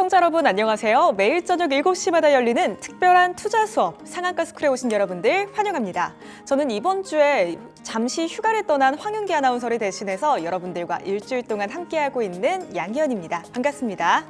시청자 여러분 안녕하세요. 매일 저녁 7시마다 열리는 특별한 투자 수업 상한가 스쿨에 오신 여러분들 환영합니다. 저는 이번 주에 잠시 휴가를 떠난 황윤기 아나운서를 대신해서 여러분들과 일주일 동안 함께하고 있는 양희연입니다. 반갑습니다.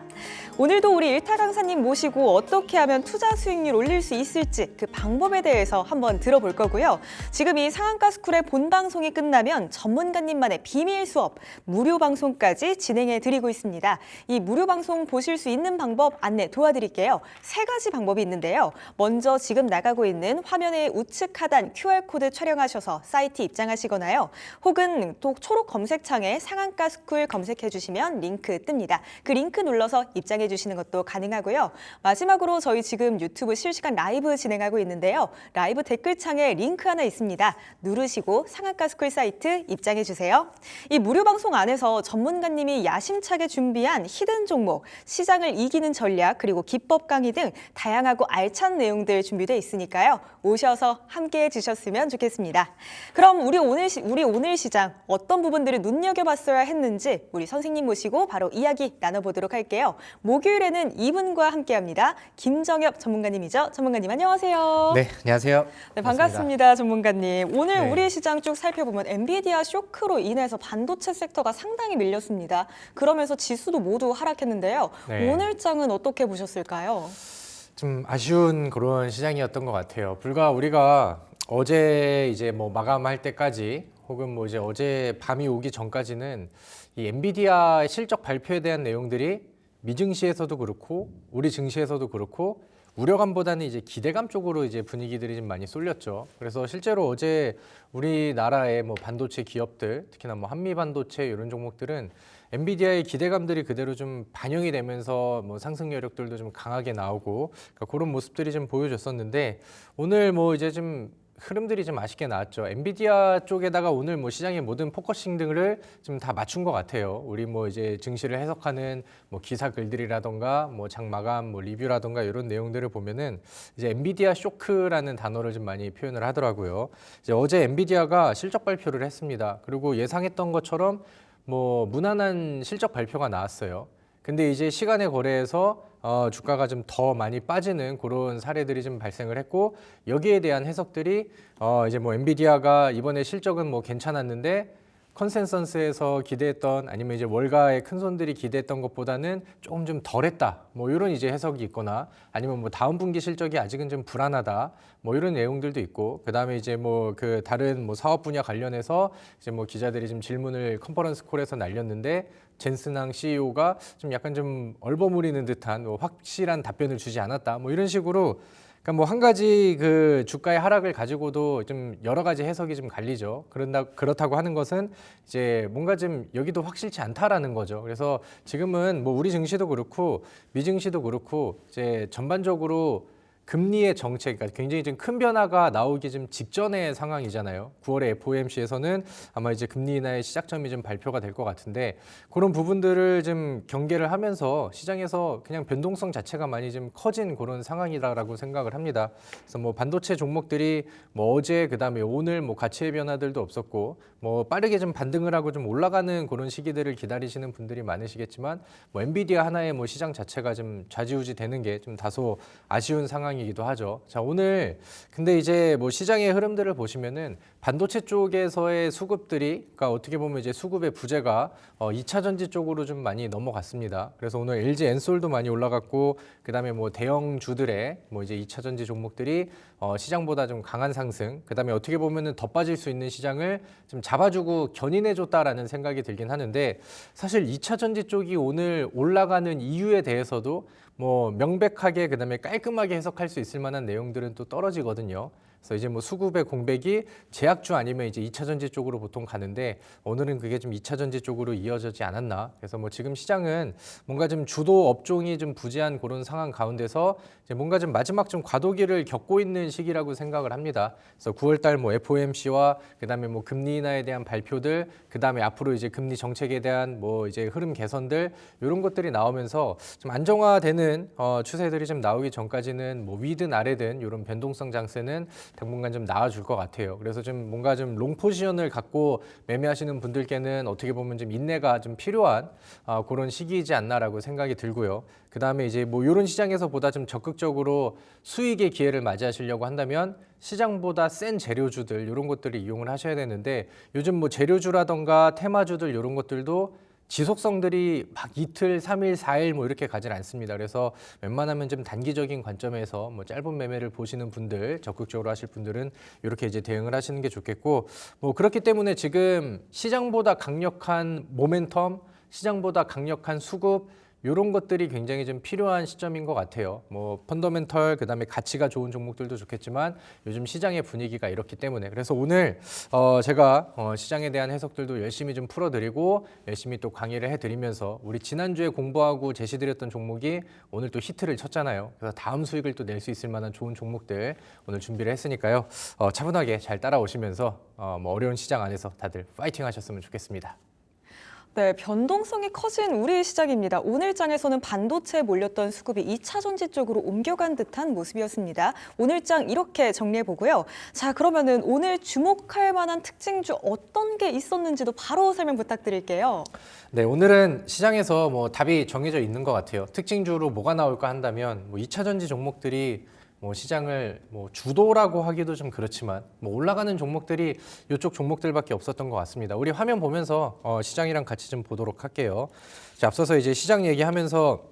오늘도 우리 일타 강사님 모시고 어떻게 하면 투자 수익률 올릴 수 있을지 그 방법에 대해서 한번 들어볼 거고요. 지금 이 상한가 스쿨의 본 방송이 끝나면 전문가님만의 비밀 수업, 무료 방송까지 진행해 드리고 있습니다. 이 무료 방송 보실 수 있는 방법 안내 도와드릴게요. 3가지 방법이 있는데요. 먼저 지금 나가고 있는 화면의 우측 하단 QR코드 촬영하셔서 사이트 입장하시거나요. 혹은 또 초록 검색창에 상한가 스쿨 검색해 주시면 링크 뜹니다. 그 링크 눌러서 입장해 주시는 것도 가능하고요. 마지막으로 저희 지금 유튜브 실시간 라이브 진행하고 있는데요. 라이브 댓글창에 링크 하나 있습니다. 누르시고 상한가 스쿨 사이트 입장해 주세요. 이 무료 방송 안에서 전문가님이 야심차게 준비한 히든 종목, 시장을 이기는 전략, 그리고 기법 강의 등 다양하고 알찬 내용들 준비되어 있으니까요. 오셔서 함께해 주셨으면 좋겠습니다. 그럼 우리 오늘 시장 어떤 부분들을 눈여겨봤어야 했는지 우리 선생님 모시고 바로 이야기 나눠보도록 할게요. 목요일에는 이분과 함께합니다. 김정엽 전문가님이죠. 전문가님 안녕하세요. 네, 안녕하세요. 네, 반갑습니다. 전문가님. 오늘 네. 우리 시장 쭉 살펴보면 엔비디아 쇼크로 인해서 반도체 섹터가 상당히 밀렸습니다. 그러면서 지수도 모두 하락했는데요. 네. 오늘 장은 어떻게 보셨을까요? 좀 아쉬운 그런 시장이었던 것 같아요. 불과 우리가 어제 이제 뭐 마감할 때까지 혹은 뭐 이제 어제 밤이 오기 전까지는 이 엔비디아 실적 발표에 대한 내용들이 미증시에서도 그렇고 우리 증시에서도 그렇고 우려감보다는 이제 기대감 쪽으로 이제 분위기들이 좀 많이 쏠렸죠. 그래서 실제로 어제 우리나라의 뭐 반도체 기업들, 특히나 뭐 한미 반도체 이런 종목들은 엔비디아의 기대감들이 그대로 좀 반영이 되면서 뭐 상승 여력들도 좀 강하게 나오고 그러니까 그런 모습들이 좀 보여줬었는데 오늘 뭐 이제 좀 흐름들이 좀 아쉽게 나왔죠. 엔비디아 쪽에다가 오늘 뭐 시장의 모든 포커싱 등을 좀 다 맞춘 것 같아요. 우리 뭐 이제 증시를 해석하는 뭐 기사 글들이라던가 뭐 장 마감 뭐 리뷰라던가 이런 내용들을 보면은 이제 엔비디아 쇼크라는 단어를 좀 많이 표현을 하더라고요. 이제 어제 엔비디아가 실적 발표를 했습니다. 그리고 예상했던 것처럼 뭐 무난한 실적 발표가 나왔어요. 근데 이제 시간의 거래에서 주가가 좀 더 많이 빠지는 그런 사례들이 좀 발생을 했고 여기에 대한 해석들이 이제 뭐 엔비디아가 이번에 실적은 뭐 괜찮았는데 컨센서스에서 기대했던 아니면 이제 월가의 큰 손들이 기대했던 것보다는 조금 좀 덜했다. 뭐 이런 이제 해석이 있거나 아니면 뭐 다음 분기 실적이 아직은 좀 불안하다. 뭐 이런 내용들도 있고 그다음에 이제 뭐 그 다른 뭐 사업 분야 관련해서 이제 뭐 기자들이 좀 질문을 컨퍼런스 콜에서 날렸는데 젠슨항 CEO가 좀 약간 좀 얼버무리는 듯한 뭐 확실한 답변을 주지 않았다. 뭐 이런 식으로 그러니까 뭐 한 가지 그 주가의 하락을 가지고도 좀 여러 가지 해석이 좀 갈리죠. 그렇다고 하는 것은 이제 뭔가 좀 여기도 확실치 않다라는 거죠. 그래서 지금은 뭐 우리 증시도 그렇고 미증시도 그렇고 이제 전반적으로 금리의 정책, 그러니까 굉장히 좀 큰 변화가 나오기 좀 직전의 상황이잖아요. 9월에 FOMC에서는 아마 이제 금리 인하의 시작점이 좀 발표가 될 것 같은데 그런 부분들을 좀 경계를 하면서 시장에서 그냥 변동성 자체가 많이 좀 커진 그런 상황이다라고 생각을 합니다. 그래서 뭐 반도체 종목들이 뭐 어제 그다음에 오늘 뭐 가치의 변화들도 없었고 뭐 빠르게 좀 반등을 하고 좀 올라가는 그런 시기들을 기다리시는 분들이 많으시겠지만 뭐 엔비디아 하나의 뭐 시장 자체가 좀 좌지우지 되는 게 좀 다소 아쉬운 상황이기도 하죠. 자, 오늘 근데 이제 뭐 시장의 흐름들을 보시면은 반도체 쪽에서의 수급들이 그러니까 어떻게 보면 이제 수급의 부재가 2차 전지 쪽으로 좀 많이 넘어갔습니다. 그래서 오늘 LG 엔솔도 많이 올라갔고 그다음에 뭐 대형주들의 뭐 이제 2차 전지 종목들이 시장보다 좀 강한 상승, 그다음에 어떻게 보면은 더 빠질 수 있는 시장을 좀 잡아주고 견인해줬다라는 생각이 들긴 하는데 사실 2차 전지 쪽이 오늘 올라가는 이유에 대해서도 뭐 명백하게 그다음에 깔끔하게 해석할 수 있을 만한 내용들은 또 떨어지거든요. 그래서 이제 뭐 수급의 공백이 제약주 아니면 이제 2차 전지 쪽으로 보통 가는데 오늘은 그게 좀 2차 전지 쪽으로 이어지지 않았나. 그래서 뭐 지금 시장은 뭔가 좀 주도 업종이 좀 부재한 그런 상황 가운데서 이제 뭔가 좀 마지막 좀 과도기를 겪고 있는 시기라고 생각을 합니다. 그래서 9월 달 뭐 FOMC와 그다음에 뭐 금리 인하에 대한 발표들, 그다음에 앞으로 이제 금리 정책에 대한 뭐 이제 흐름 개선들 이런 것들이 나오면서 좀 안정화되는 추세들이 좀 나오기 전까지는 뭐 위든 아래든 이런 변동성 장세는 당분간 좀 나아줄 것 같아요. 그래서 좀 뭔가 좀 롱 포지션을 갖고 매매하시는 분들께는 어떻게 보면 좀 인내가 좀 필요한 그런 시기이지 않나라고 생각이 들고요. 그 다음에 이제 뭐 이런 시장에서 보다 좀 적극적으로 수익의 기회를 맞이하시려고 한다면 시장보다 센 재료주들 이런 것들을 이용을 하셔야 되는데 요즘 뭐 재료주라던가 테마주들 이런 것들도 지속성들이 막 이틀, 3일, 4일 뭐 이렇게 가진 않습니다. 그래서 웬만하면 좀 단기적인 관점에서 뭐 짧은 매매를 보시는 분들, 적극적으로 하실 분들은 이렇게 이제 대응을 하시는 게 좋겠고, 뭐 그렇기 때문에 지금 시장보다 강력한 모멘텀, 시장보다 강력한 수급 이런 것들이 굉장히 좀 필요한 시점인 것 같아요. 뭐 펀더멘털 그다음에 가치가 좋은 종목들도 좋겠지만 요즘 시장의 분위기가 이렇기 때문에 그래서 오늘 제가 시장에 대한 해석들도 열심히 좀 풀어드리고 열심히 또 강의를 해드리면서 우리 지난주에 공부하고 제시드렸던 종목이 오늘 또 히트를 쳤잖아요. 그래서 다음 수익을 또 낼 수 있을 만한 좋은 종목들 오늘 준비를 했으니까요. 차분하게 잘 따라오시면서 뭐 어려운 시장 안에서 다들 파이팅 하셨으면 좋겠습니다. 네, 변동성이 커진 우리 시장입니다. 오늘 장에서는 반도체에 몰렸던 수급이 2차 전지 쪽으로 옮겨간 듯한 모습이었습니다. 오늘 장 이렇게 정리해보고요. 자, 그러면은 오늘 주목할 만한 특징주 어떤 게 있었는지도 바로 설명 부탁드릴게요. 네, 오늘은 시장에서 뭐 답이 정해져 있는 것 같아요. 특징주로 뭐가 나올까 한다면 뭐 2차 전지 종목들이 뭐 시장을 뭐 주도라고 하기도 좀 그렇지만 뭐 올라가는 종목들이 이쪽 종목들밖에 없었던 것 같습니다. 우리 화면 보면서 시장이랑 같이 좀 보도록 할게요. 자, 앞서서 이제 시장 얘기하면서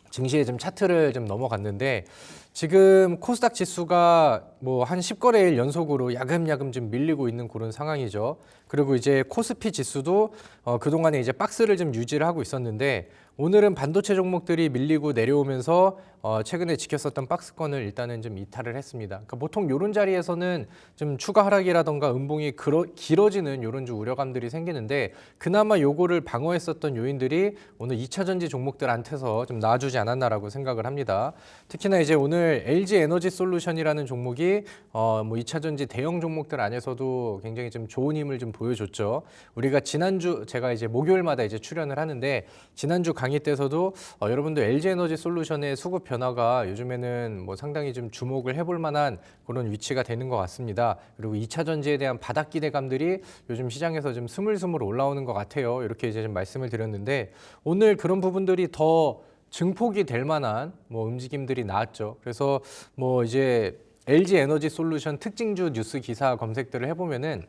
증시의 좀 차트를 좀 넘어갔는데 지금 코스닥 지수가 뭐 한 10거래일 연속으로 야금야금 좀 밀리고 있는 그런 상황이죠. 그리고 이제 코스피 지수도 그동안에 이제 박스를 좀 유지를 하고 있었는데 오늘은 반도체 종목들이 밀리고 내려오면서 최근에 지켰었던 박스권을 일단은 좀 이탈을 했습니다. 그러니까 보통 이런 자리에서는 좀 추가 하락이라던가 음봉이 길어지는 이런 좀 우려감들이 생기는데 그나마 요거를 방어했었던 요인들이 오늘 2차 전지 종목들한테서 좀 나아주지 않았나라고 생각을 합니다. 특히나 이제 오늘 LG 에너지 솔루션이라는 종목이 뭐 2차 전지 대형 종목들 안에서도 굉장히 좀 좋은 힘을 좀 보여줬죠. 우리가 지난주 제가 이제 목요일마다 이제 출연을 하는데 지난주 강의 때서도 여러분들 LG 에너지 솔루션의 수급 변화가 요즘에는 뭐 상당히 좀 주목을 해볼 만한 그런 위치가 되는 것 같습니다. 그리고 2차 전지에 대한 바닥 기대감들이 요즘 시장에서 좀 스물스물 올라오는 것 같아요. 이렇게 이제 좀 말씀을 드렸는데 오늘 그런 부분들이 더 증폭이 될 만한 뭐 움직임들이 나왔죠. 그래서 뭐 이제 LG 에너지 솔루션 특징주 뉴스 기사 검색들을 해보면은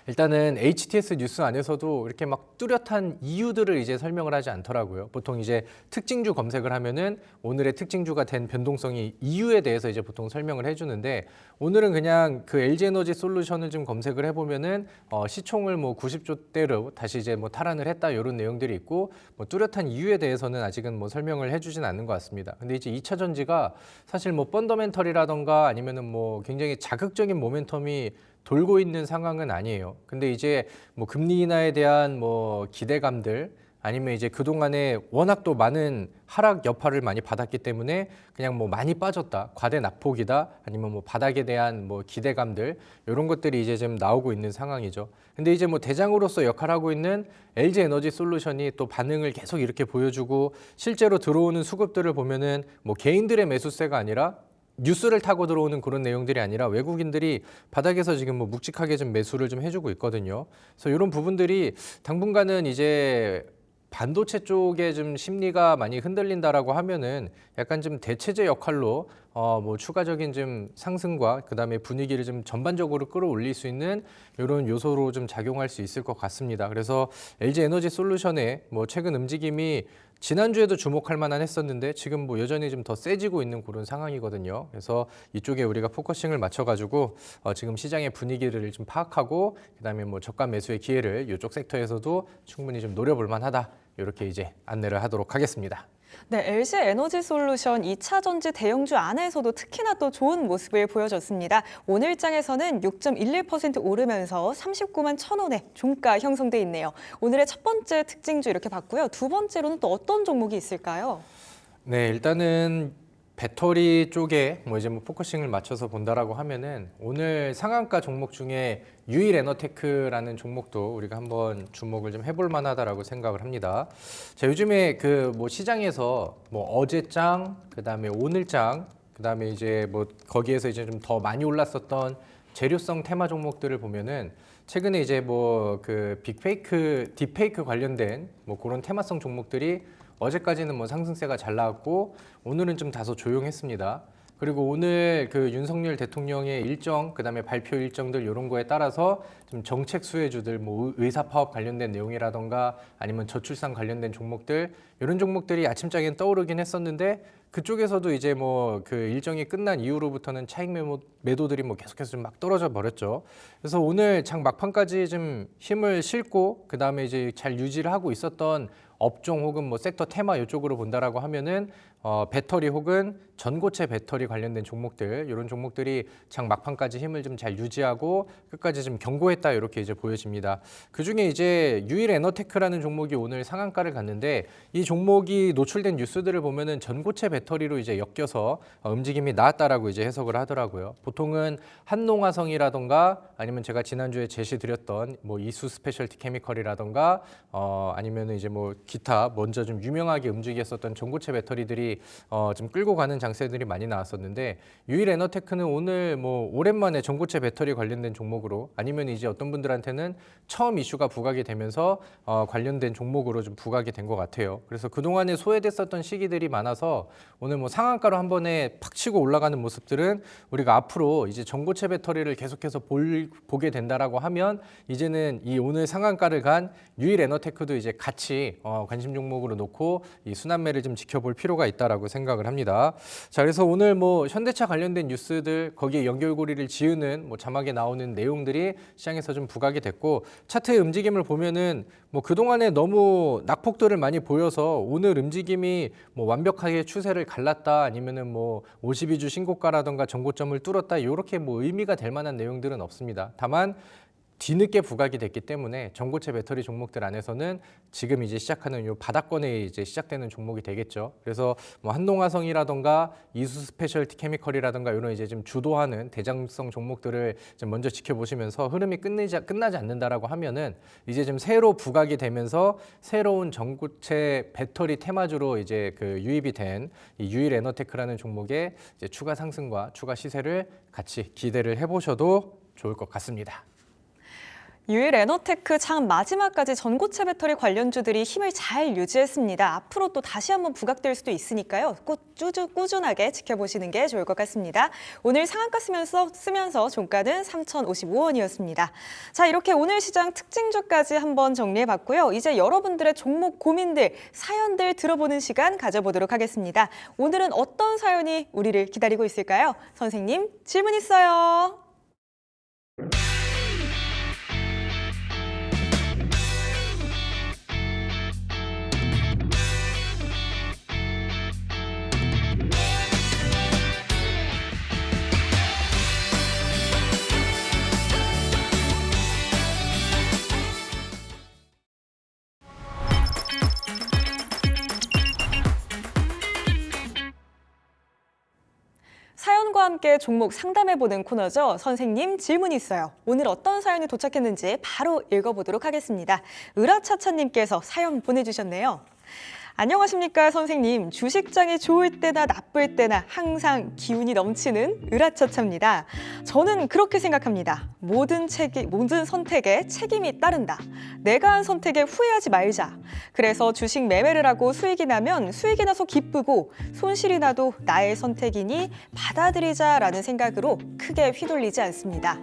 일단은 HTS 뉴스 안에서도 이렇게 막 뚜렷한 이유들을 이제 설명을 하지 않더라고요. 보통 이제 특징주 검색을 하면은 오늘의 특징주가 된 변동성이 이유에 대해서 이제 보통 설명을 해주는데 오늘은 그냥 그 LG 에너지 솔루션을 좀 검색을 해보면은 시총을 뭐 90조대로 다시 이제 뭐 탈환을 했다 이런 내용들이 있고 뭐 뚜렷한 이유에 대해서는 아직은 뭐 설명을 해주진 않는 것 같습니다. 근데 이제 2차 전지가 사실 뭐 펀더멘털이라던가 아니면은 뭐 굉장히 자극적인 모멘텀이 돌고 있는 상황은 아니에요. 근데 이제 뭐 금리 인하에 대한 뭐 기대감들 아니면 이제 그동안에 워낙 또 많은 하락 여파를 많이 받았기 때문에 그냥 뭐 많이 빠졌다, 과대 낙폭이다, 아니면 뭐 바닥에 대한 뭐 기대감들 이런 것들이 이제 좀 나오고 있는 상황이죠. 근데 이제 뭐 대장으로서 역할하고 있는 LG 에너지 솔루션이 또 반응을 계속 이렇게 보여주고 실제로 들어오는 수급들을 보면은 뭐 개인들의 매수세가 아니라 뉴스를 타고 들어오는 그런 내용들이 아니라 외국인들이 바닥에서 지금 뭐 묵직하게 좀 매수를 좀 해주고 있거든요. 그래서 이런 부분들이 당분간은 이제 반도체 쪽에 좀 심리가 많이 흔들린다라고 하면은 약간 좀 대체제 역할로 뭐 추가적인 좀 상승과 그다음에 분위기를 좀 전반적으로 끌어올릴 수 있는 이런 요소로 좀 작용할 수 있을 것 같습니다. 그래서 LG 에너지 솔루션의 뭐 최근 움직임이 지난주에도 주목할 만한 했었는데 지금 뭐 여전히 좀 더 세지고 있는 그런 상황이거든요. 그래서 이쪽에 우리가 포커싱을 맞춰가지고 지금 시장의 분위기를 좀 파악하고 그다음에 뭐 저가 매수의 기회를 이쪽 섹터에서도 충분히 좀 노려볼 만하다. 이렇게 이제 안내를 하도록 하겠습니다. 네, LG 에너지 솔루션 2차 전지 대형주 안에서도 특히나 또 좋은 모습을 보여줬습니다. 오늘 장에서는 6.11% 오르면서 39만 1,000원에 종가 형성돼 있네요. 오늘의 첫 번째 특징주 이렇게 봤고요. 두 번째로는 또 어떤 종목이 있을까요? 네, 일단은 배터리 쪽에 뭐 이제 뭐 포커싱을 맞춰서 본다라고 하면은 오늘 상한가 종목 중에 유일 에너테크라는 종목도 우리가 한번 주목을 좀 해볼 만하다라고 생각을 합니다. 자, 요즘에 그 뭐 시장에서 뭐 어제장, 그다음에 오늘장, 그다음에 이제 뭐 거기에서 이제 좀 더 많이 올랐었던 재료성 테마 종목들을 보면은 최근에 이제 뭐 그 빅페이크, 딥페이크 관련된 뭐 그런 테마성 종목들이 어제까지는 뭐 상승세가 잘 나왔고 오늘은 좀 다소 조용했습니다. 그리고 오늘 그 윤석열 대통령의 일정, 그다음에 발표 일정들 이런 거에 따라서 좀 정책 수혜주들, 뭐 의사 파업 관련된 내용이라던가 아니면 저출산 관련된 종목들 이런 종목들이 아침장엔 떠오르긴 했었는데 그쪽에서도 이제 뭐 그 일정이 끝난 이후로부터는 차익 매도들이 뭐 계속해서 좀 막 떨어져 버렸죠. 그래서 오늘 장 막판까지 좀 힘을 실고 그다음에 이제 잘 유지를 하고 있었던 업종 혹은 뭐 섹터 테마 이쪽으로 본다라고 하면은 배터리 혹은 전고체 배터리 관련된 종목들 이런 종목들이 장 막판까지 힘을 좀 잘 유지하고 끝까지 좀 견고했다 이렇게 이제 보여집니다. 그 중에 이제 유일 에너테크라는 종목이 오늘 상한가를 갔는데 이 종목이 노출된 뉴스들을 보면은 전고체 배터리로 이제 엮여서 움직임이 나왔다라고 이제 해석을 하더라고요. 보통은 한농화성이라던가 아니면 제가 지난주에 제시드렸던 뭐 이수 스페셜티 케미컬이라던가 아니면은 이제 뭐 기타 먼저 좀 유명하게 움직였었던 전고체 배터리들이 좀 끌고 가는 장세들이 많이 나왔었는데 유일 에너테크는 오늘 뭐 오랜만에 전고체 배터리 관련된 종목으로 아니면 이제 어떤 분들한테는 처음 이슈가 부각이 되면서 관련된 종목으로 좀 부각이 된 것 같아요. 그래서 그동안에 소외됐었던 시기들이 많아서 오늘 뭐 상한가로 한 번에 팍 치고 올라가는 모습들은 우리가 앞으로 이제 전고체 배터리를 계속해서 보게 된다라고 하면 이제는 이 오늘 상한가를 간 유일 에너테크도 이제 같이 관심 종목으로 놓고 이 순환매를 좀 지켜볼 필요가 있다라고 생각을 합니다. 자, 그래서 오늘 뭐 현대차 관련된 뉴스들 거기에 연결고리를 지으는 뭐 자막에 나오는 내용들이 시장에서 좀 부각이 됐고 차트의 움직임을 보면은 뭐 그동안에 너무 낙폭들을 많이 보여서 오늘 움직임이 뭐 완벽하게 추세를 갈랐다 아니면은 뭐 52주 신고가라던가 전고점을 뚫었다 이렇게 뭐 의미가 될 만한 내용들은 없습니다. 다만 뒤늦게 부각이 됐기 때문에 전고체 배터리 종목들 안에서는 지금 이제 시작하는 요 바닥권에 이제 시작되는 종목이 되겠죠. 그래서 뭐 한농화성이라던가 이수 스페셜티 케미컬이라던가 이런 이제 좀 주도하는 대장성 종목들을 좀 먼저 지켜보시면서 흐름이 끝나지 않는다라고 하면은 이제 좀 새로 부각이 되면서 새로운 전고체 배터리 테마주로 이제 그 유입이 된 이 유일 에너테크라는 종목의 이제 추가 상승과 추가 시세를 같이 기대를 해보셔도 좋을 것 같습니다. 유일 에너테크 장 마지막까지 전고체 배터리 관련주들이 힘을 잘 유지했습니다. 앞으로 또 다시 한번 부각될 수도 있으니까요. 꾸준하게 지켜보시는 게 좋을 것 같습니다. 오늘 상한가 쓰면서 종가는 3,055원이었습니다. 자, 이렇게 오늘 시장 특징주까지 한번 정리해봤고요. 이제 여러분들의 종목 고민들, 사연들 들어보는 시간 가져보도록 하겠습니다. 오늘은 어떤 사연이 우리를 기다리고 있을까요? 선생님, 질문 있어요. 사연과 함께 종목 상담해보는 코너죠. 선생님 질문이 있어요. 오늘 어떤 사연이 도착했는지 바로 읽어보도록 하겠습니다. 으라차차님께서 사연 보내주셨네요. 안녕하십니까 선생님. 주식장이 좋을 때나 나쁠 때나 항상 기운이 넘치는 으라차차입니다. 저는 그렇게 생각합니다. 모든 선택에 책임이 따른다. 내가 한 선택에 후회하지 말자. 그래서 주식 매매를 하고 수익이 나면 수익이 나서 기쁘고 손실이 나도 나의 선택이니 받아들이자라는 생각으로 크게 휘둘리지 않습니다.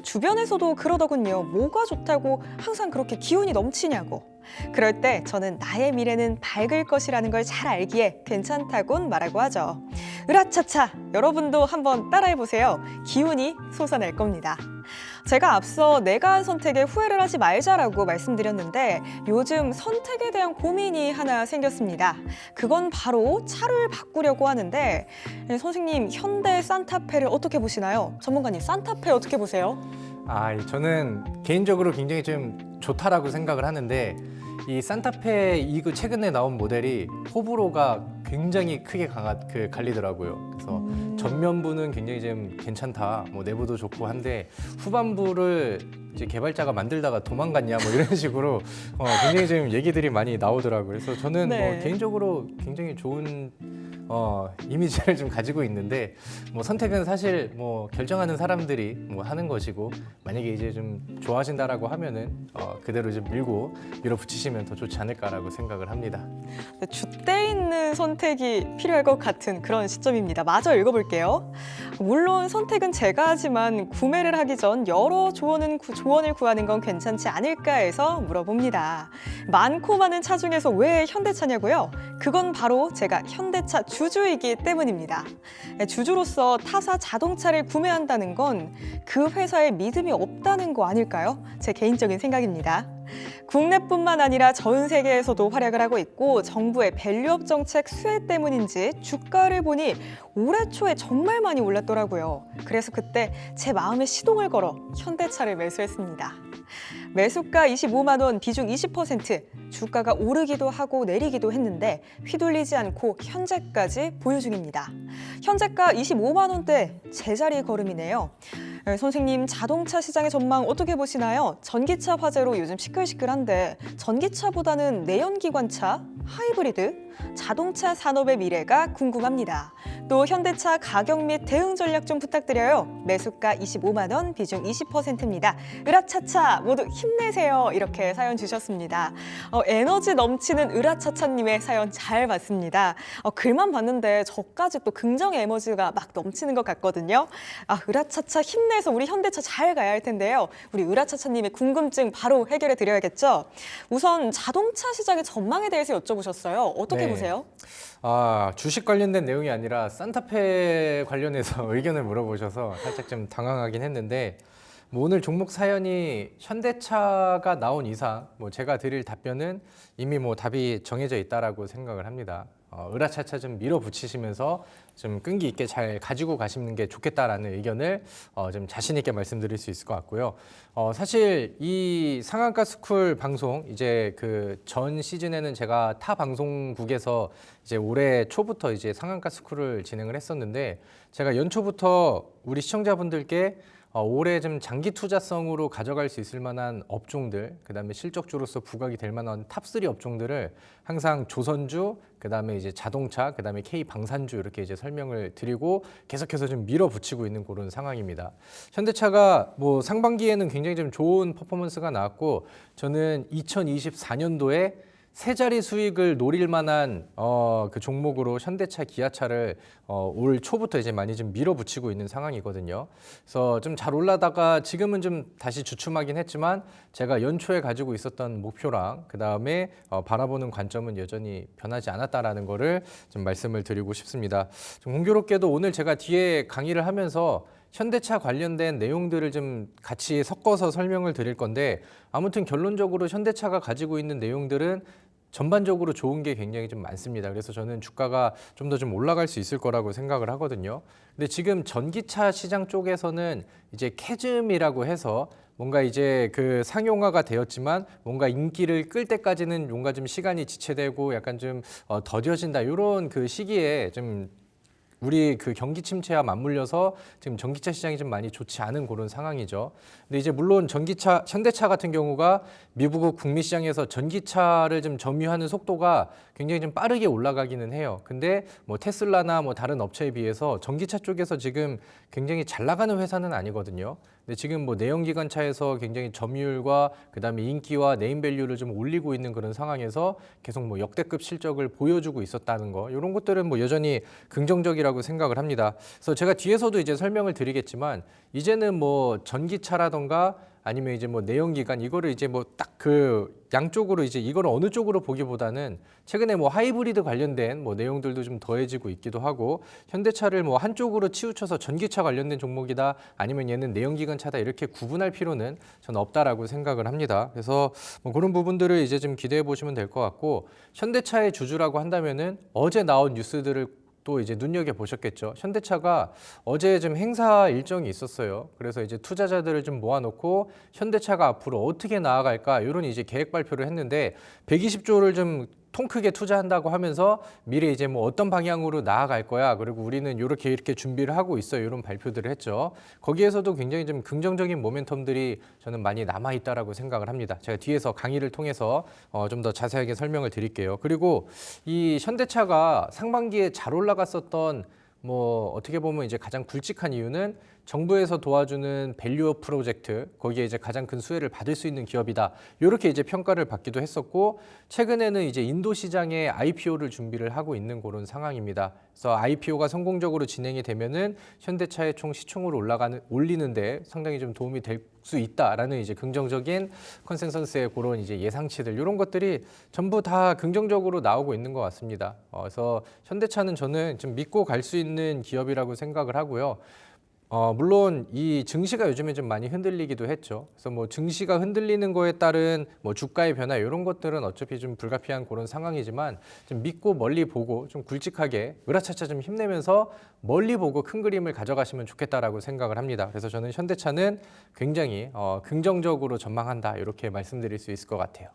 주변에서도 그러더군요. 뭐가 좋다고 항상 그렇게 기운이 넘치냐고. 그럴 때 저는 나의 미래는 밝을 것이라는 걸 잘 알기에 괜찮다곤 말하고 하죠. 으라차차, 여러분도 한번 따라해보세요. 기운이 솟아날 겁니다. 제가 앞서 내가 한 선택에 후회를 하지 말자라고 말씀드렸는데 요즘 선택에 대한 고민이 하나 생겼습니다. 그건 바로 차를 바꾸려고 하는데 선생님, 현대 산타페를 어떻게 보시나요? 전문가님, 산타페 어떻게 보세요? 저는 개인적으로 굉장히 좀 좋다라고 생각을 하는데 이 산타페 이거 최근에 나온 모델이 호불호가 굉장히 크게 갈리더라고요. 그래서 전면부는 굉장히 좀 괜찮다, 뭐 내부도 좋고 한데 후반부를 이제 개발자가 만들다가 도망갔냐 뭐 이런 식으로 굉장히 좀 얘기들이 많이 나오더라고요. 그래서 저는 네. 뭐 개인적으로 굉장히 좋은 이미지를 좀 가지고 있는데 뭐 선택은 사실 뭐 결정하는 사람들이 뭐 하는 것이고 만약에 이제 좀 좋아하신다라고 하면은 그대로 좀 밀어붙이시면 더 좋지 않을까라고 생각을 합니다. 줏대 있는 선택이 필요할 것 같은 그런 시점입니다. 마저 읽어볼게요. 물론 선택은 제가 하지만 구매를 하기 전 여러 조언을 구하는 건 괜찮지 않을까 해서 물어봅니다. 많고 많은 차 중에서 왜 현대차냐고요? 그건 바로 제가 현대차 주주이기 때문입니다. 주주로서 타사 자동차를 구매한다는 건 그 회사에 믿음이 없다는 거 아닐까요? 제 개인적인 생각입니다. 국내뿐만 아니라 전 세계에서도 활약을 하고 있고 정부의 밸류업 정책 수혜 때문인지 주가를 보니 올해 초에 정말 많이 올랐더라고요. 그래서 그때 제 마음에 시동을 걸어 현대차를 매수했습니다. 매수가 25만 원, 비중 20%, 주가가 오르기도 하고 내리기도 했는데 휘둘리지 않고 현재까지 보유 중입니다. 현재가 25만 원대 제자리 걸음이네요. 선생님, 자동차 시장의 전망 어떻게 보시나요? 전기차 화재로 요즘 시끌시끌한데 전기차보다는 내연기관차, 하이브리드, 자동차 산업의 미래가 궁금합니다. 또 현대차 가격 및 대응 전략 좀 부탁드려요. 매수가 25만 원, 비중 20%입니다. 으라차차 모두 힘내세요. 이렇게 사연 주셨습니다. 에너지 넘치는 으라차차님의 사연 잘 봤습니다. 글만 봤는데 저까지 또 긍정의 에너지가 막 넘치는 것 같거든요. 으라차차 힘내서 우리 현대차 잘 가야 할 텐데요. 우리 으라차차님의 궁금증 바로 해결해 드려야겠죠. 우선 자동차 시장의 전망에 대해서 여쭤보셨어요. 어떻게 보세요? 주식 관련된 내용이 아니라 산타페 관련해서 의견을 물어보셔서 살짝 좀 당황하긴 했는데 뭐 오늘 종목 사연이 현대차가 나온 이상 뭐 제가 드릴 답변은 이미 뭐 답이 정해져 있다라고 생각을 합니다. 으라차차 좀 밀어붙이시면서 좀 끈기 있게 잘 가지고 가시는 게 좋겠다라는 의견을 좀 자신 있게 말씀드릴 수 있을 것 같고요. 사실 이 상한가스쿨 방송 이제 그 전 시즌에는 제가 타 방송국에서 이제 올해 초부터 이제 상한가스쿨을 진행을 했었는데 제가 연초부터 우리 시청자분들께 올해 좀 장기 투자성으로 가져갈 수 있을 만한 업종들, 그다음에 실적주로서 부각이 될 만한 탑3 업종들을 항상 조선주, 그다음에 이제 자동차, 그다음에 K 방산주 이렇게 이제 설명을 드리고 계속해서 좀 밀어붙이고 있는 그런 상황입니다. 현대차가 뭐 상반기에는 굉장히 좀 좋은 퍼포먼스가 나왔고 저는 2024년도에 세 자리 수익을 노릴 만한 그 종목으로 현대차, 기아차를 올 초부터 이제 많이 좀 밀어붙이고 있는 상황이거든요. 그래서 좀 잘 올라다가 지금은 좀 다시 주춤하긴 했지만 제가 연초에 가지고 있었던 목표랑 그 다음에 바라보는 관점은 여전히 변하지 않았다라는 거를 좀 말씀을 드리고 싶습니다. 좀 공교롭게도 오늘 제가 뒤에 강의를 하면서 현대차 관련된 내용들을 좀 같이 섞어서 설명을 드릴 건데 아무튼 결론적으로 현대차가 가지고 있는 내용들은 전반적으로 좋은 게 굉장히 좀 많습니다. 그래서 저는 주가가 좀 더 좀 올라갈 수 있을 거라고 생각을 하거든요. 근데 지금 전기차 시장 쪽에서는 이제 캐즘이라고 해서 뭔가 이제 그 상용화가 되었지만 뭔가 인기를 끌 때까지는 뭔가 좀 시간이 지체되고 약간 좀 더뎌진다 이런 그 시기에 좀 우리 그 경기 침체와 맞물려서 지금 전기차 시장이 좀 많이 좋지 않은 그런 상황이죠. 근데 이제 물론 전기차, 현대차 같은 경우가 미국 북미 시장에서 전기차를 좀 점유하는 속도가 굉장히 좀 빠르게 올라가기는 해요. 근데 뭐 테슬라나 뭐 다른 업체에 비해서 전기차 쪽에서 지금 굉장히 잘 나가는 회사는 아니거든요. 근데 지금 뭐 내연기관차에서 굉장히 점유율과 그다음에 인기와 네임밸류를 좀 올리고 있는 그런 상황에서 계속 뭐 역대급 실적을 보여주고 있었다는 거 이런 것들은 뭐 여전히 긍정적이라고 생각을 합니다. 그래서 제가 뒤에서도 이제 설명을 드리겠지만 이제는 뭐 전기차라던가 아니면 이제 뭐 내연기관 이거를 이제 뭐 딱 그 양쪽으로 이제 이거를 어느 쪽으로 보기보다는 최근에 뭐 하이브리드 관련된 뭐 내용들도 좀 더해지고 있기도 하고 현대차를 뭐 한쪽으로 치우쳐서 전기차 관련된 종목이다 아니면 얘는 내연기관 차다 이렇게 구분할 필요는 저는 없다라고 생각을 합니다. 그래서 뭐 그런 부분들을 이제 좀 기대해 보시면 될 것 같고 현대차의 주주라고 한다면은 어제 나온 뉴스들을 또 이제 눈여겨 보셨겠죠. 현대차가 어제 좀 행사 일정이 있었어요. 그래서 이제 투자자들을 좀 모아놓고 현대차가 앞으로 어떻게 나아갈까 이런 이제 계획 발표를 했는데 120조를 좀 통 크게 투자한다고 하면서 미래 이제 뭐 어떤 방향으로 나아갈 거야. 그리고 우리는 이렇게 준비를 하고 있어요. 이런 발표들을 했죠. 거기에서도 굉장히 좀 긍정적인 모멘텀들이 저는 많이 남아 있다라고 생각을 합니다. 제가 뒤에서 강의를 통해서 좀 더 자세하게 설명을 드릴게요. 그리고 이 현대차가 상반기에 잘 올라갔었던 뭐 어떻게 보면 이제 가장 굵직한 이유는 정부에서 도와주는 밸류업 프로젝트, 거기에 이제 가장 큰 수혜를 받을 수 있는 기업이다. 이렇게 이제 평가를 받기도 했었고, 최근에는 이제 인도 시장에 IPO를 준비를 하고 있는 그런 상황입니다. 그래서 IPO가 성공적으로 진행이 되면은 현대차의 총 시총을 올리는데 상당히 좀 도움이 될 수 있다라는 이제 긍정적인 컨센서스의 그런 이제 예상치들, 이런 것들이 전부 다 긍정적으로 나오고 있는 것 같습니다. 그래서 현대차는 저는 좀 믿고 갈 수 있는 기업이라고 생각을 하고요. 물론 이 증시가 요즘에 좀 많이 흔들리기도 했죠. 그래서 뭐 증시가 흔들리는 거에 따른 뭐 주가의 변화 이런 것들은 어차피 좀 불가피한 그런 상황이지만 좀 믿고 멀리 보고 좀 굵직하게 으라차차 좀 힘내면서 멀리 보고 큰 그림을 가져가시면 좋겠다라고 생각을 합니다. 그래서 저는 현대차는 굉장히 긍정적으로 전망한다 이렇게 말씀드릴 수 있을 것 같아요.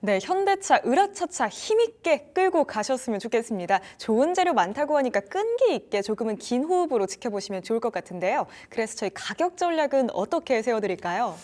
네, 현대차 으라차차 힘있게 끌고 가셨으면 좋겠습니다. 좋은 재료 많다고 하니까 끈기 있게 조금은 긴 호흡으로 지켜보시면 좋을 것 같은데요. 그래서 저희 가격 전략은 어떻게 세워드릴까요?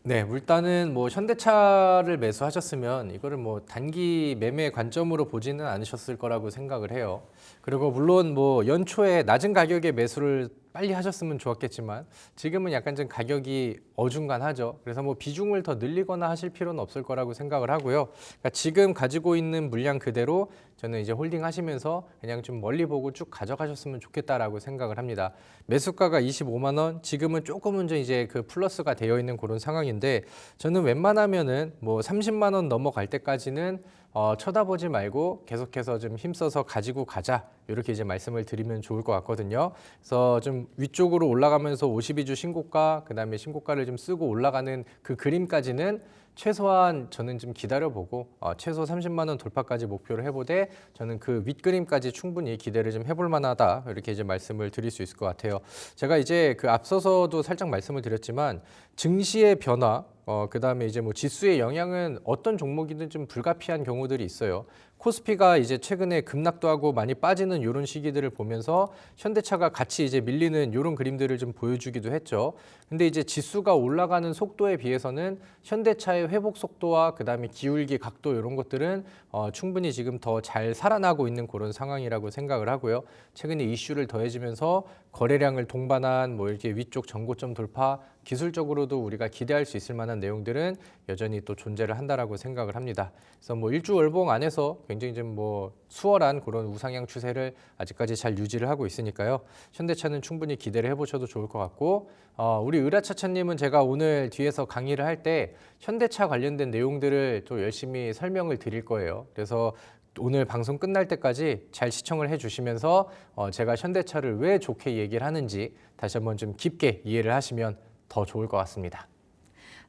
네, 일단은 뭐 현대차를 매수하셨으면 이거를 뭐 단기 매매 관점으로 보지는 않으셨을 거라고 생각을 해요. 그리고 물론 뭐 연초에 낮은 가격에 매수를 빨리 하셨으면 좋았겠지만 지금은 약간 좀 가격이 어중간하죠. 그래서 뭐 비중을 더 늘리거나 하실 필요는 없을 거라고 생각을 하고요. 그러니까 지금 가지고 있는 물량 그대로 저는 이제 홀딩 하시면서 그냥 좀 멀리 보고 쭉 가져가셨으면 좋겠다라고 생각을 합니다. 매수가가 25만 원, 지금은 조금은 이제 그 플러스가 되어 있는 그런 상황인데 저는 웬만하면은 뭐 30만 원 넘어갈 때까지는 쳐다보지 말고 계속해서 좀 힘써서 가지고 가자 이렇게 이제 말씀을 드리면 좋을 것 같거든요. 그래서 좀 위쪽으로 올라가면서 52주 신고가, 그다음에 신고가를 좀 쓰고 올라가는 그 그림까지는 최소한 저는 좀 기다려보고 최소 30만 원 돌파까지 목표를 해보되 저는 그 윗그림까지 충분히 기대를 좀 해볼 만하다 이렇게 이제 말씀을 드릴 수 있을 것 같아요. 제가 이제 그 앞서서도 살짝 말씀을 드렸지만 증시의 변화, 그다음에 이제 뭐 지수의 영향은 어떤 종목이든 좀 불가피한 경우들이 있어요. 코스피가 이제 최근에 급락도 하고 많이 빠지는 이런 시기들을 보면서 현대차가 같이 이제 밀리는 이런 그림들을 좀 보여주기도 했죠. 근데 이제 지수가 올라가는 속도에 비해서는 현대차의 회복 속도와 그다음에 기울기 각도 이런 것들은 충분히 지금 더 잘 살아나고 있는 그런 상황이라고 생각을 하고요. 최근에 이슈를 더해지면서 거래량을 동반한 뭐 이렇게 위쪽 전고점 돌파, 기술적으로도 우리가 기대할 수 있을 만한 내용들은 여전히 또 존재를 한다라고 생각을 합니다. 그래서 뭐 일주월봉 안에서 굉장히 좀 뭐 수월한 그런 우상향 추세를 아직까지 잘 유지를 하고 있으니까요. 현대차는 충분히 기대를 해보셔도 좋을 것 같고, 우리 으라차차님은 제가 오늘 뒤에서 강의를 할 때 현대차 관련된 내용들을 또 열심히 설명을 드릴 거예요. 그래서 오늘 방송 끝날 때까지 잘 시청을 해주시면서 제가 현대차를 왜 좋게 얘기를 하는지 다시 한번 좀 깊게 이해를 하시면 더 좋을 것 같습니다.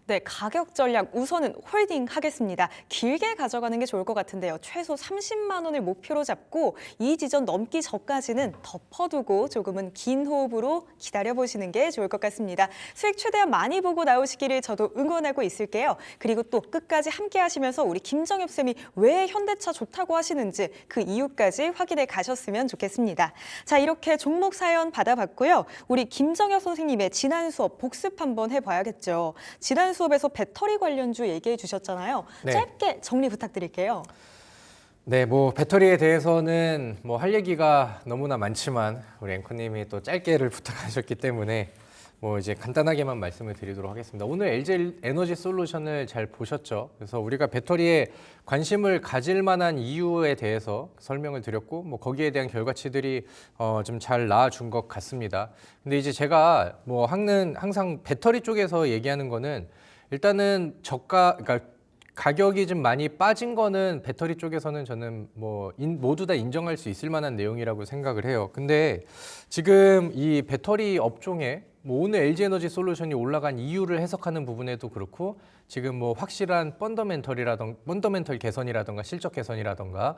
네, 가격 전략 우선은 홀딩 하겠습니다. 길게 가져가는 게 좋을 것 같은데요. 최소 30만 원을 목표로 잡고 이 지점 넘기 전까지는 덮어두고 조금은 긴 호흡으로 기다려보시는 게 좋을 것 같습니다. 수익 최대한 많이 보고 나오시기를 저도 응원하고 있을게요. 그리고 또 끝까지 함께 하시면서 우리 김정엽 쌤이 왜 현대차 좋다고 하시는지 그 이유까지 확인해 가셨으면 좋겠습니다. 자, 이렇게 종목 사연 받아봤고요. 우리 김정엽 선생님의 지난 수업 복습 한번 해봐야겠죠. 지난 수업에서 배터리 관련주 얘기해 주셨잖아요. 네. 짧게 정리 부탁드릴게요. 네, 뭐 배터리에 대해서는 뭐 할 얘기가 너무나 많지만 우리 앵커님이 또 짧게를 부탁하셨기 때문에 뭐 이제 간단하게만 말씀을 드리도록 하겠습니다. 오늘 LG 에너지 솔루션을 잘 보셨죠? 그래서 우리가 배터리에 관심을 가질 만한 이유에 대해서 설명을 드렸고, 뭐 거기에 대한 결과치들이 좀 잘 나와준 것 같습니다. 근데 이제 제가 뭐 항상 배터리 쪽에서 얘기하는 거는 일단은 그러니까 가격이 좀 많이 빠진 거는 배터리 쪽에서는 저는 뭐 모두 다 인정할 수 있을 만한 내용이라고 생각을 해요. 근데 지금 이 배터리 업종에 뭐 오늘 LG에너지 솔루션이 올라간 이유를 해석하는 부분에도 그렇고 지금 뭐 확실한 펀더멘털 개선이라던가 실적 개선이라던가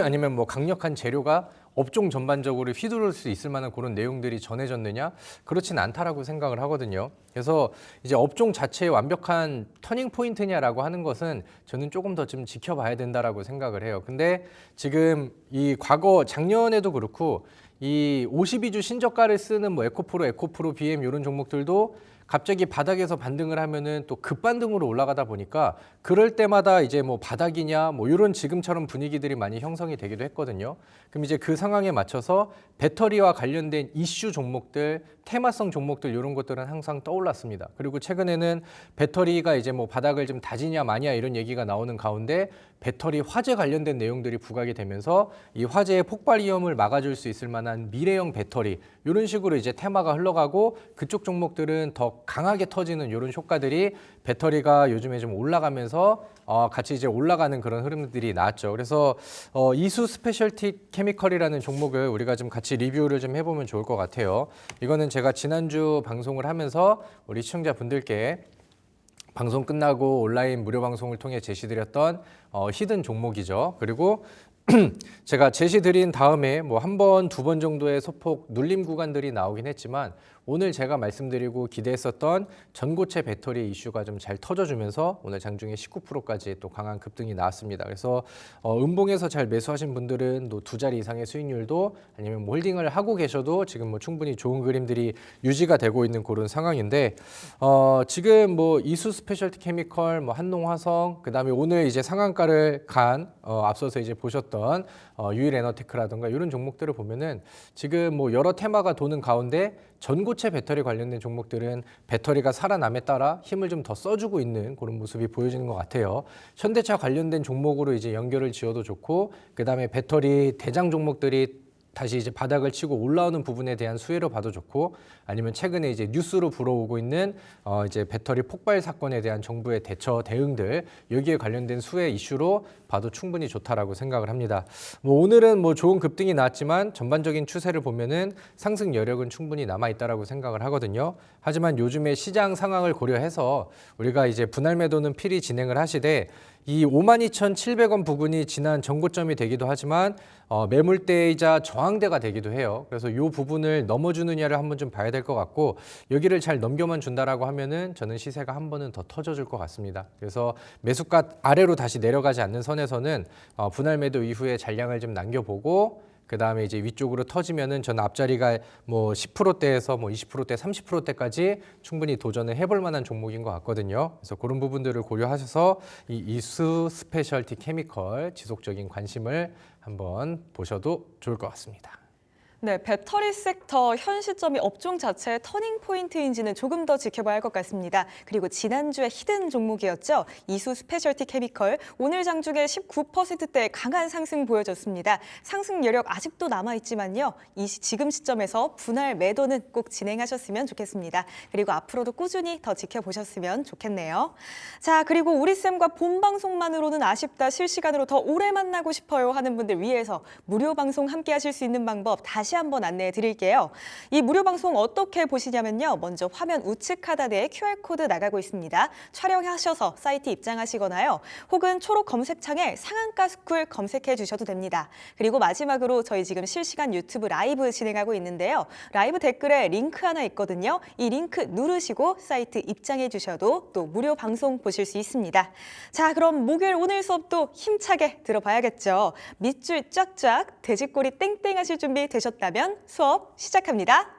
아니면 뭐 강력한 재료가 업종 전반적으로 휘두를 수 있을 만한 그런 내용들이 전해졌느냐? 그렇진 않다라고 생각을 하거든요. 그래서 이제 업종 자체의 완벽한 터닝 포인트냐라고 하는 것은 저는 조금 더 좀 지켜봐야 된다라고 생각을 해요. 근데 지금 이 과거 작년에도 그렇고 이 52주 신저가를 쓰는 뭐 에코프로, BM 이런 종목들도 갑자기 바닥에서 반등을 하면은 또 급반등으로 올라가다 보니까 그럴 때마다 이제 뭐 바닥이냐 뭐 이런 지금처럼 분위기들이 많이 형성이 되기도 했거든요. 그럼 이제 그 상황에 맞춰서 배터리와 관련된 이슈 종목들, 테마성 종목들 이런 것들은 항상 떠올랐습니다. 그리고 최근에는 배터리가 이제 뭐 바닥을 좀 다지냐 마냐 이런 얘기가 나오는 가운데 배터리 화재 관련된 내용들이 부각이 되면서 이 화재의 폭발 위험을 막아줄 수 있을 만한 미래형 배터리 이런 식으로 이제 테마가 흘러가고 그쪽 종목들은 더 강하게 터지는 이런 효과들이 배터리가 요즘에 좀 올라가면서 같이 이제 올라가는 그런 흐름들이 나왔죠. 그래서 이수 스페셜티 케미컬이라는 종목을 우리가 좀 같이 리뷰를 좀 해보면 좋을 것 같아요. 이거는 제가 지난주 방송을 하면서 우리 시청자분들께 방송 끝나고 온라인 무료 방송을 통해 제시드렸던 히든 종목이죠. 그리고 제가 제시드린 다음에 뭐 한 번, 두 번 정도의 소폭 눌림 구간들이 나오긴 했지만 오늘 제가 말씀드리고 기대했었던 전고체 배터리 이슈가 좀 잘 터져주면서 오늘 장중에 19%까지 또 강한 급등이 나왔습니다. 그래서 음봉에서 잘 매수하신 분들은 또 두 자리 이상의 수익률도 아니면 뭐 홀딩을 하고 계셔도 지금 뭐 충분히 좋은 그림들이 유지가 되고 있는 그런 상황인데 지금 뭐 이수 스페셜티 케미컬, 뭐 한농화성, 그다음에 오늘 이제 상한가를 간 앞서서 이제 보셨던 유일에너테크라든가 이런 종목들을 보면은 지금 뭐 여러 테마가 도는 가운데 전고체 배터리 관련된 종목들은 배터리가 살아남에 따라 힘을 좀 더 써주고 있는 그런 모습이 보여지는 것 같아요. 현대차 관련된 종목으로 이제 연결을 지어도 좋고, 그 다음에 배터리 대장 종목들이 다시 이제 바닥을 치고 올라오는 부분에 대한 수혜로 봐도 좋고, 아니면 최근에 이제 뉴스로 불어오고 있는 이제 배터리 폭발 사건에 대한 정부의 대처 대응들, 여기에 관련된 수혜 이슈로 봐도 충분히 좋다라고 생각을 합니다. 뭐 오늘은 뭐 좋은 급등이 나왔지만 전반적인 추세를 보면은 상승 여력은 충분히 남아 있다라고 생각을 하거든요. 하지만 요즘의 시장 상황을 고려해서 우리가 이제 분할 매도는 필히 진행을 하시되, 이 52,700원 부근이 지난 전고점이 되기도 하지만 매물대이자 저항대가 되기도 해요. 그래서 이 부분을 넘어주느냐를 한번 좀 봐야 될 것 같고, 여기를 잘 넘겨만 준다라고 하면은 저는 시세가 한 번은 더 터져줄 것 같습니다. 그래서 매수가 아래로 다시 내려가지 않는 선에서는 분할 매도 이후에 잔량을 좀 남겨보고, 그 다음에 이제 위쪽으로 터지면은 저는 앞자리가 뭐 10%대에서 뭐 20%대, 30%대까지 충분히 도전을 해볼 만한 종목인 것 같거든요. 그래서 그런 부분들을 고려하셔서 이 이수 스페셜티 케미컬 지속적인 관심을 한번 보셔도 좋을 것 같습니다. 네, 배터리 섹터 현 시점이 업종 자체의 터닝 포인트인지는 조금 더 지켜봐야 할 것 같습니다. 그리고 지난주에 히든 종목이었죠. 이수 스페셜티 케미컬 오늘 장중에 19%대 강한 상승 보여줬습니다. 상승 여력 아직도 남아있지만요. 지금 시점에서 분할 매도는 꼭 진행하셨으면 좋겠습니다. 그리고 앞으로도 꾸준히 더 지켜보셨으면 좋겠네요. 자, 그리고 우리쌤과 본 방송만으로는 아쉽다, 실시간으로 더 오래 만나고 싶어요 하는 분들 위해서 무료 방송 함께 하실 수 있는 방법 다시 한번 안내해 드릴게요. 이 무료 방송 어떻게 보시냐면요. 먼저 화면 우측 하단에 QR코드 나가고 있습니다. 촬영하셔서 사이트 입장하시거나요. 혹은 초록 검색창에 상한가 스쿨 검색해 주셔도 됩니다. 그리고 마지막으로 저희 지금 실시간 유튜브 라이브 진행하고 있는데요. 라이브 댓글에 링크 하나 있거든요. 이 링크 누르시고 사이트 입장해 주셔도 또 무료 방송 보실 수 있습니다. 자, 그럼 목요일 오늘 수업도 힘차게 들어봐야겠죠. 밑줄 쫙쫙, 돼지꼬리 땡땡 하실 준비 되셨다면 수업 시작합니다.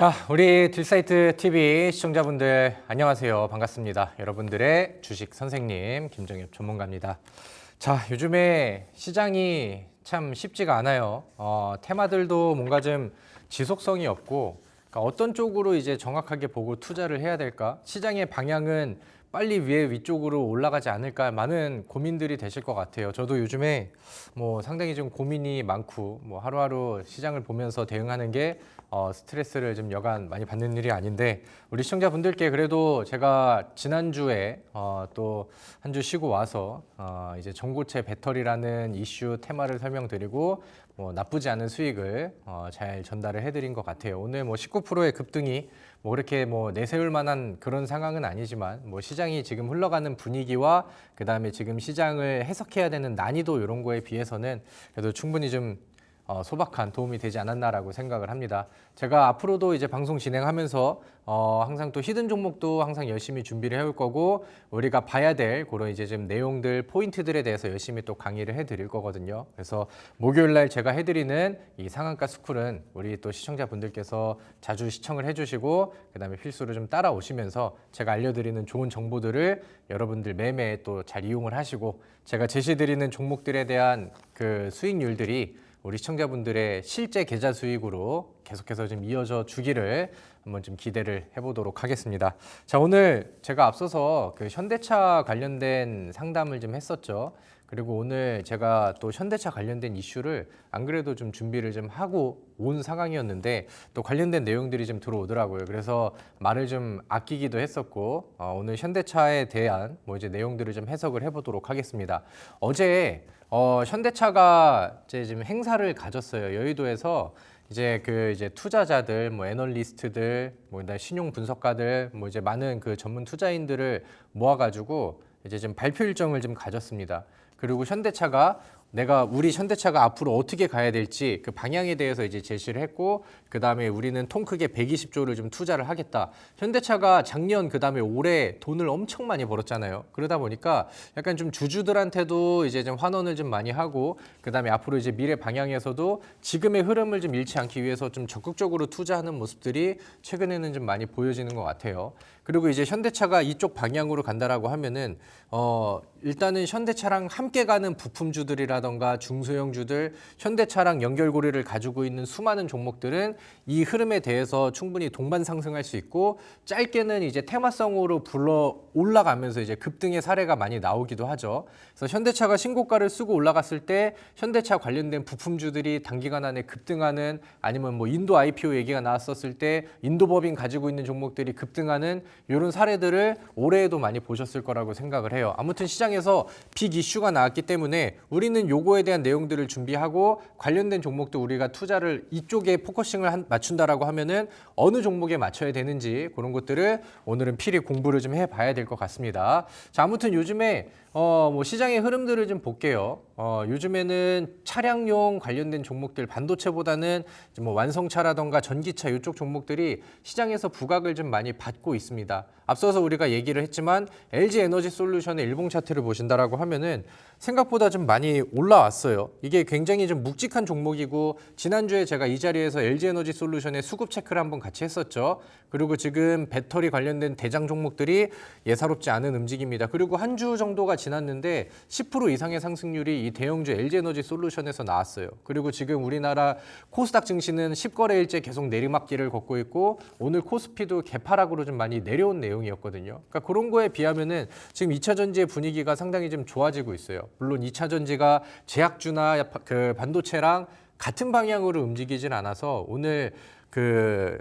자, 우리 딜사이트 TV 시청자분들 안녕하세요. 반갑습니다. 여러분들의 주식 선생님 김정엽 전문가입니다. 자, 요즘에 시장이 참 쉽지가 않아요. 테마들도 뭔가 좀 지속성이 없고, 그러니까 어떤 쪽으로 이제 정확하게 보고 투자를 해야 될까? 시장의 방향은 빨리 위쪽으로 올라가지 않을까? 많은 고민들이 되실 것 같아요. 저도 요즘에 뭐 상당히 좀 고민이 많고, 뭐 하루하루 시장을 보면서 대응하는 게 스트레스를 좀 여간 많이 받는 일이 아닌데, 우리 시청자분들께 그래도 제가 지난주에 또 한 주 쉬고 와서 이제 전고체 배터리라는 이슈 테마를 설명드리고 뭐 나쁘지 않은 수익을 잘 전달을 해드린 것 같아요. 오늘 뭐 19%의 급등이 뭐 그렇게 뭐 내세울 만한 그런 상황은 아니지만, 뭐 시장이 지금 흘러가는 분위기와 그 다음에 지금 시장을 해석해야 되는 난이도 이런 거에 비해서는 그래도 충분히 좀 소박한 도움이 되지 않았나라고 생각을 합니다. 제가 앞으로도 이제 방송 진행하면서 항상 또 히든 종목도 항상 열심히 준비를 해올 거고, 우리가 봐야 될 그런 이제 좀 내용들, 포인트들에 대해서 열심히 또 강의를 해드릴 거거든요. 그래서 목요일 날 제가 해드리는 이 상한가 스쿨은 우리 또 시청자분들께서 자주 시청을 해주시고, 그다음에 필수로 좀 따라오시면서 제가 알려드리는 좋은 정보들을 여러분들 매매에 또 잘 이용을 하시고, 제가 제시드리는 종목들에 대한 그 수익률들이 우리 시청자분들의 실제 계좌 수익으로 계속해서 좀 이어져 주기를 한번 좀 기대를 해보도록 하겠습니다. 자, 오늘 제가 앞서서 그 현대차 관련된 상담을 좀 했었죠. 그리고 오늘 제가 또 현대차 관련된 이슈를 안 그래도 좀 준비를 좀 하고 온 상황이었는데, 또 관련된 내용들이 좀 들어오더라고요. 그래서 말을 좀 아끼기도 했었고, 오늘 현대차에 대한 뭐 이제 내용들을 좀 해석을 해보도록 하겠습니다. 어제 현대차가 이제 지금 행사를 가졌어요. 여의도에서 이제 투자자들, 뭐 애널리스트들, 뭐 신용 분석가들, 뭐 이제 많은 그 전문 투자인들을 모아가지고 이제 좀 발표 일정을 좀 가졌습니다. 그리고 우리 현대차가 앞으로 어떻게 가야 될지 그 방향에 대해서 이제 제시를 했고, 그 다음에 우리는 통 크게 120조를 좀 투자를 하겠다. 현대차가 작년 그 다음에 올해 돈을 엄청 많이 벌었잖아요. 그러다 보니까 약간 좀 주주들한테도 이제 좀 환원을 좀 많이 하고, 그 다음에 앞으로 이제 미래 방향에서도 지금의 흐름을 좀 잃지 않기 위해서 좀 적극적으로 투자하는 모습들이 최근에는 좀 많이 보여지는 것 같아요. 그리고 이제 현대차가 이쪽 방향으로 간다라고 하면은 일단은 현대차랑 함께 가는 부품주들이라던가 중소형주들, 현대차랑 연결고리를 가지고 있는 수많은 종목들은 이 흐름에 대해서 충분히 동반 상승할 수 있고, 짧게는 이제 테마성으로 불러 올라가면서 이제 급등의 사례가 많이 나오기도 하죠. 그래서 현대차가 신고가를 쓰고 올라갔을 때 현대차 관련된 부품주들이 단기간 안에 급등하는, 아니면 뭐 인도 IPO 얘기가 나왔었을 때 인도 법인 가지고 있는 종목들이 급등하는 이런 사례들을 올해에도 많이 보셨을 거라고 생각을 해요. 아무튼 시장에서 빅 이슈가 나왔기 때문에 우리는 요거에 대한 내용들을 준비하고, 관련된 종목도 우리가 투자를 이쪽에 포커싱을 맞춘다라고 하면은 어느 종목에 맞춰야 되는지 그런 것들을 오늘은 필히 공부를 좀 해봐야 될 것 같습니다. 자, 아무튼 요즘에 뭐 시장의 흐름들을 좀 볼게요. 요즘에는 차량용 관련된 종목들, 반도체보다는 뭐 완성차라던가 전기차 이쪽 종목들이 시장에서 부각을 좀 많이 받고 있습니다. 앞서서 우리가 얘기를 했지만 LG 에너지 솔루션의 일봉 차트를 보신다라고 하면은 생각보다 좀 많이 올라왔어요. 이게 굉장히 좀 묵직한 종목이고, 지난주에 제가 이 자리에서 LG 에너지 솔루션의 수급 체크를 한번 같이 했었죠. 그리고 지금 배터리 관련된 대장 종목들이 예사롭지 않은 움직임입니다. 그리고 한 주 정도가 지났는데 10% 이상의 상승률이 이 대형주 LG 에너지 솔루션에서 나왔어요. 그리고 지금 우리나라 코스닥 증시는 10거래일째 계속 내리막길을 걷고 있고, 오늘 코스피도 개파락으로 좀 많이 내려온 내용이었거든요. 그러니까 그런 거에 비하면은 지금 2차 전지의 분위기가 상당히 좀 좋아지고 있어요. 물론 2차 전지가 제약주나 그 반도체랑 같은 방향으로 움직이진 않아서 오늘 그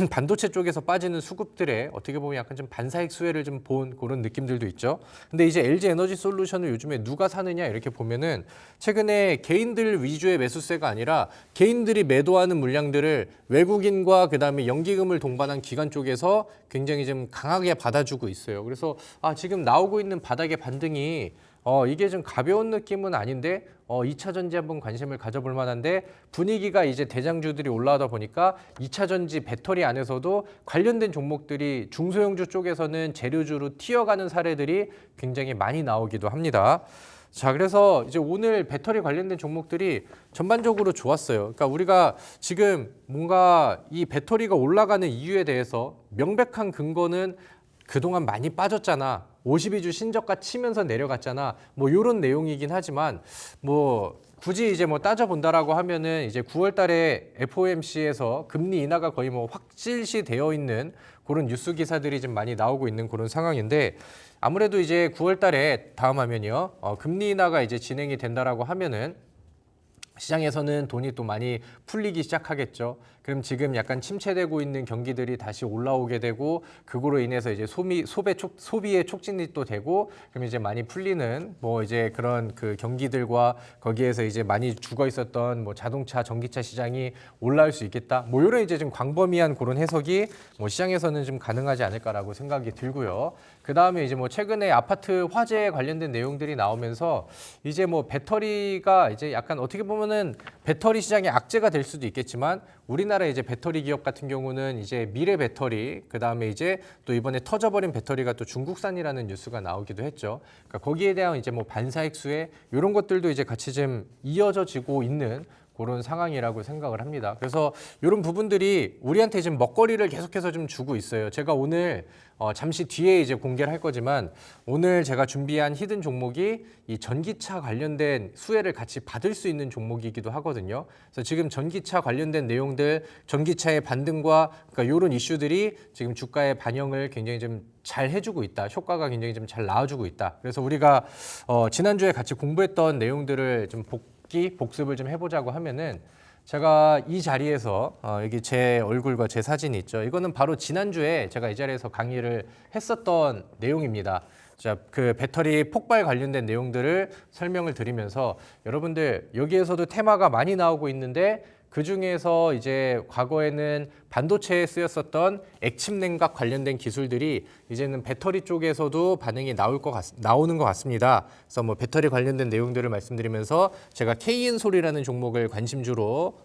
반도체 쪽에서 빠지는 수급들에 어떻게 보면 약간 좀 반사익 수혜를 좀 본 그런 느낌들도 있죠. 근데 이제 LG 에너지 솔루션을 요즘에 누가 사느냐 이렇게 보면은 최근에 개인들 위주의 매수세가 아니라 개인들이 매도하는 물량들을 외국인과 그다음에 연기금을 동반한 기관 쪽에서 굉장히 좀 강하게 받아주고 있어요. 그래서 지금 나오고 있는 바닥의 반등이 이게 좀 가벼운 느낌은 아닌데 2차 전지 한번 관심을 가져볼 만한데, 분위기가 이제 대장주들이 올라오다 보니까 2차 전지 배터리 안에서도 관련된 종목들이 중소형주 쪽에서는 재료주로 튀어가는 사례들이 굉장히 많이 나오기도 합니다. 자, 그래서 이제 오늘 배터리 관련된 종목들이 전반적으로 좋았어요. 그러니까 우리가 지금 뭔가 이 배터리가 올라가는 이유에 대해서 명백한 근거는 그동안 많이 빠졌잖아. 52주 신저가 치면서 내려갔잖아. 뭐 이런 내용이긴 하지만 뭐 굳이 이제 뭐 따져본다라고 하면은 이제 9월 달에 FOMC에서 금리 인하가 거의 뭐 확실시 되어 있는 그런 뉴스 기사들이 좀 많이 나오고 있는 그런 상황인데 아무래도 이제 9월 달에 다음 하면요. 금리 인하가 이제 진행이 된다라고 하면은 시장에서는 돈이 또 많이 풀리기 시작하겠죠. 그럼 지금 약간 침체되고 있는 경기들이 다시 올라오게 되고 그거로 인해서 이제 소비의 촉진이 또 되고 그럼 이제 많이 풀리는 뭐 이제 그런 그 경기들과 거기에서 이제 많이 죽어 있었던 뭐 자동차, 전기차 시장이 올라올 수 있겠다. 뭐 이런 이제 좀 광범위한 그런 해석이 뭐 시장에서는 좀 가능하지 않을까라고 생각이 들고요. 그 다음에 이제 뭐 최근에 아파트 화재 관련된 내용들이 나오면서 이제 뭐 배터리가 이제 약간 어떻게 보면은 배터리 시장의 악재가 될 수도 있겠지만 우리나라 이제 배터리 기업 같은 경우는 이제 미래 배터리 그 다음에 이제 또 이번에 터져버린 배터리가 또 중국산이라는 뉴스가 나오기도 했죠. 그러니까 거기에 대한 이제 뭐 반사익 수혜 이런 것들도 이제 같이 좀 이어져지고 있는 그런 상황이라고 생각을 합니다. 그래서 이런 부분들이 우리한테 지금 먹거리를 계속해서 좀 주고 있어요. 제가 오늘 잠시 뒤에 이제 공개를 할 거지만 오늘 제가 준비한 히든 종목이 이 전기차 관련된 수혜를 같이 받을 수 있는 종목이기도 하거든요. 그래서 지금 전기차 관련된 내용들, 전기차의 반등과 그러니까 이런 이슈들이 지금 주가의 반영을 굉장히 좀 잘 해주고 있다. 효과가 굉장히 좀 잘 나와주고 있다. 그래서 우리가 지난주에 같이 공부했던 내용들을 좀 복습을 좀 해보자고 하면은 제가 이 자리에서 여기 제 얼굴과 제 사진이 있죠. 이거는 바로 지난주에 제가 이 자리에서 강의를 했었던 내용입니다. 자, 그 배터리 폭발 관련된 내용들을 설명을 드리면서 여러분들 여기에서도 테마가 많이 나오고 있는데 그 중에서 이제 과거에는 반도체에 쓰였었던 액침 냉각 관련된 기술들이 이제는 배터리 쪽에서도 반응이 나오는 것 같습니다. 그래서 뭐 배터리 관련된 내용들을 말씀드리면서 제가 K엔솔이라는 종목을 관심주로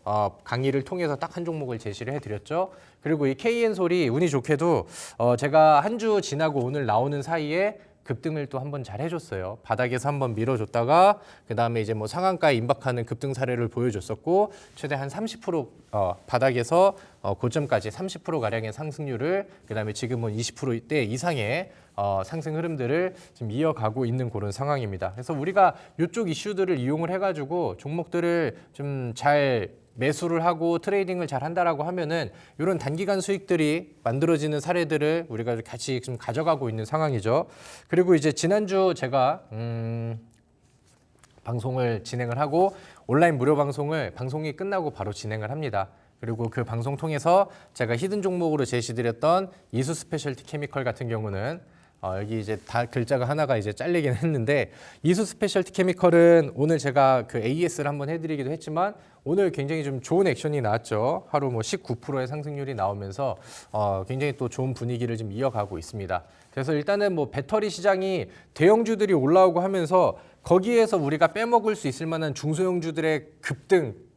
강의를 통해서 딱 한 종목을 제시를 해드렸죠. 그리고 이 K엔솔이 운이 좋게도 제가 한 주 지나고 오늘 나오는 사이에 급등을 또 한번 잘 해줬어요. 바닥에서 한번 밀어줬다가 그 다음에 이제 뭐 상한가에 임박하는 급등 사례를 보여줬었고 최대 한 30% 바닥에서 고점까지 30% 가량의 상승률을 그 다음에 지금은 20%대 이상의 상승 흐름들을 지금 이어가고 있는 그런 상황입니다. 그래서 우리가 이쪽 이슈들을 이용을 해가지고 종목들을 좀 잘 매수를 하고 트레이딩을 잘 한다라고 하면은 이런 단기간 수익들이 만들어지는 사례들을 우리가 같이 좀 가져가고 있는 상황이죠. 그리고 이제 지난주 제가 방송을 진행을 하고 온라인 무료 방송이 끝나고 바로 진행을 합니다. 그리고 그 방송 통해서 제가 히든 종목으로 제시드렸던 이수 스페셜티 케미컬 같은 경우는 여기 이제 다 글자가 하나가 이제 잘리긴 했는데 이수 스페셜티 케미컬은 오늘 제가 그 AS를 한번 해드리기도 했지만 오늘 굉장히 좀 좋은 액션이 나왔죠. 하루 뭐 19%의 상승률이 나오면서 굉장히 또 좋은 분위기를 좀 이어가고 있습니다. 그래서 일단은 뭐 배터리 시장이 대형주들이 올라오고 하면서 거기에서 우리가 빼먹을 수 있을 만한 중소형주들의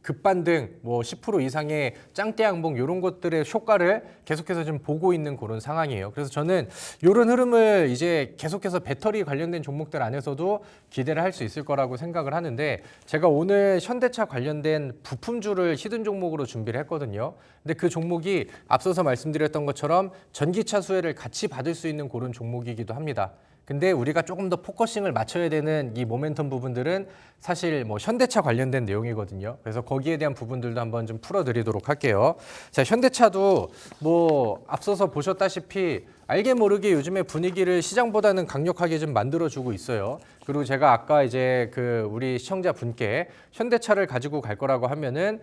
급반등, 뭐 10% 이상의 짱대 양봉 이런 것들의 효과를 계속해서 좀 보고 있는 그런 상황이에요. 그래서 저는 이런 흐름을 이제 계속해서 배터리 관련된 종목들 안에서도 기대를 할 수 있을 거라고 생각을 하는데 제가 오늘 현대차 관련된 부품주를 히든 종목으로 준비를 했거든요. 근데 그 종목이 앞서서 말씀드렸던 것처럼 전기차 수혜를 같이 받을 수 있는 그런 종목이기도 합니다. 근데 우리가 조금 더 포커싱을 맞춰야 되는 이 모멘텀 부분들은 사실 뭐 현대차 관련된 내용이거든요. 그래서 거기에 대한 부분들도 한번 좀 풀어드리도록 할게요. 자, 현대차도 뭐 앞서서 보셨다시피 알게 모르게 요즘에 분위기를 시장보다는 강력하게 좀 만들어주고 있어요. 그리고 제가 아까 이제 그 우리 시청자 분께 현대차를 가지고 갈 거라고 하면은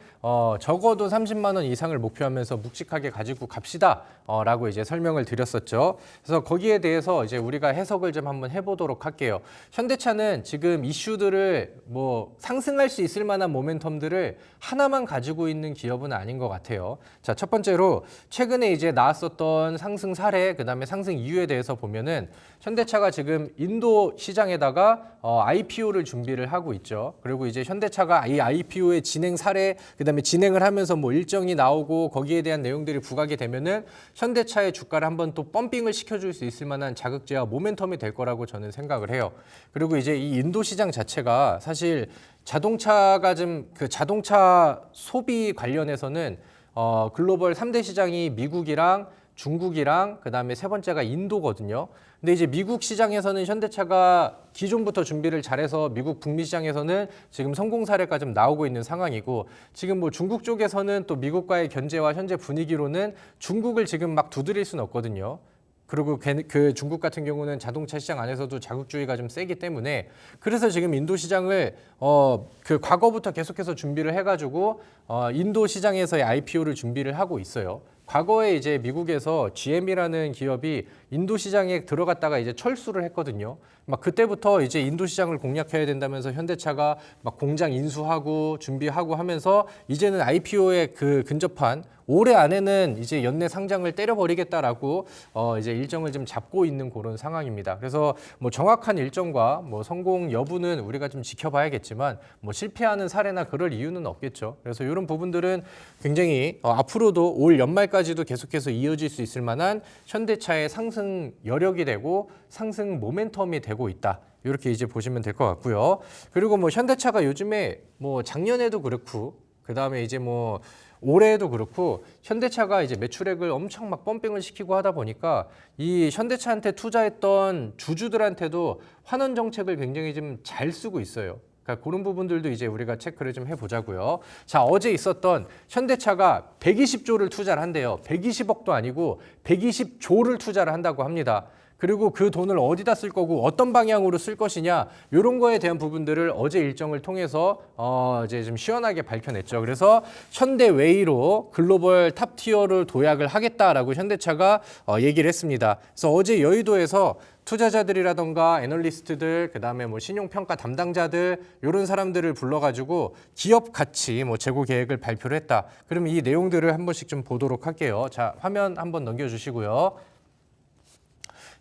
적어도 30만 원 이상을 목표하면서 묵직하게 가지고 갑시다라고 이제 설명을 드렸었죠. 그래서 거기에 대해서 이제 우리가 해석을 좀 한번 해보도록 할게요. 현대차는 지금 이슈들을 뭐 상승할 수 있을 만한 모멘텀들을 하나만 가지고 있는 기업은 아닌 것 같아요. 자, 첫 번째로 최근에 이제 나왔었던 상승 사례, 그다음에 상승 이유에 대해서 보면은 현대차가 지금 인도 시장에다가 현대차가 IPO를 준비를 하고 있죠. 그리고 이제 현대차가 이 IPO의 진행 사례, 그다음에 진행을 하면서 뭐 일정이 나오고 거기에 대한 내용들이 부각이 되면은 현대차의 주가를 한번 또 펌핑을 시켜줄 수 있을 만한 자극제와 모멘텀이 될 거라고 저는 생각을 해요. 그리고 이제 이 인도 시장 자체가 사실 자동차가 좀 그 자동차 소비 관련해서는 글로벌 3대 시장이 미국이랑 중국이랑 그다음에 세 번째가 인도거든요. 근데 이제 미국 시장에서는 현대차가 기존부터 준비를 잘해서 미국 북미 시장에서는 지금 성공 사례가 좀 나오고 있는 상황이고 지금 뭐 중국 쪽에서는 또 미국과의 견제와 현재 분위기로는 중국을 지금 막 두드릴 수는 없거든요. 그리고 그 중국 같은 경우는 자동차 시장 안에서도 자국주의가 좀 세기 때문에 그래서 지금 인도 시장을 그 과거부터 계속해서 준비를 해가지고 인도 시장에서의 IPO를 준비를 하고 있어요. 과거에 이제 미국에서 GM이라는 기업이 인도 시장에 들어갔다가 이제 철수를 했거든요. 막 그때부터 이제 인도 시장을 공략해야 된다면서 현대차가 막 공장 인수하고 준비하고 하면서 이제는 IPO에 그 근접한 올해 안에는 이제 연내 상장을 때려버리겠다라고 이제 일정을 좀 잡고 있는 그런 상황입니다. 그래서 뭐 정확한 일정과 뭐 성공 여부는 우리가 좀 지켜봐야겠지만 뭐 실패하는 사례나 그럴 이유는 없겠죠. 그래서 이런 부분들은 굉장히 앞으로도 올 연말까지도 계속해서 이어질 수 있을 만한 현대차의 상승 여력이 되고 상승 모멘텀이 되고 있다. 이렇게 이제 보시면 될 것 같고요. 그리고 뭐 현대차가 요즘에 뭐 작년에도 그렇고 그다음에 이제 뭐 올해에도 그렇고 현대차가 이제 매출액을 엄청 막 펌핑을 시키고 하다 보니까 이 현대차한테 투자했던 주주들한테도 환원 정책을 굉장히 좀 잘 쓰고 있어요. 그러니까 그런 부분들도 이제 우리가 체크를 좀 해보자고요. 자, 어제 있었던 현대차가 120조를 투자를 한대요. 120억도 아니고 120조를 투자를 한다고 합니다. 그리고 그 돈을 어디다 쓸 거고 어떤 방향으로 쓸 것이냐 이런 거에 대한 부분들을 어제 일정을 통해서 이제 좀 시원하게 밝혀냈죠. 그래서 현대웨이로 글로벌 탑티어를 도약을 하겠다라고 현대차가 얘기를 했습니다. 그래서 어제 여의도에서 투자자들이라던가 애널리스트들, 그다음에 뭐 신용평가 담당자들 이런 사람들을 불러가지고 기업 가치 뭐 재고 계획을 발표를 했다. 그러면 이 내용들을 한 번씩 좀 보도록 할게요. 자, 화면 한번 넘겨주시고요.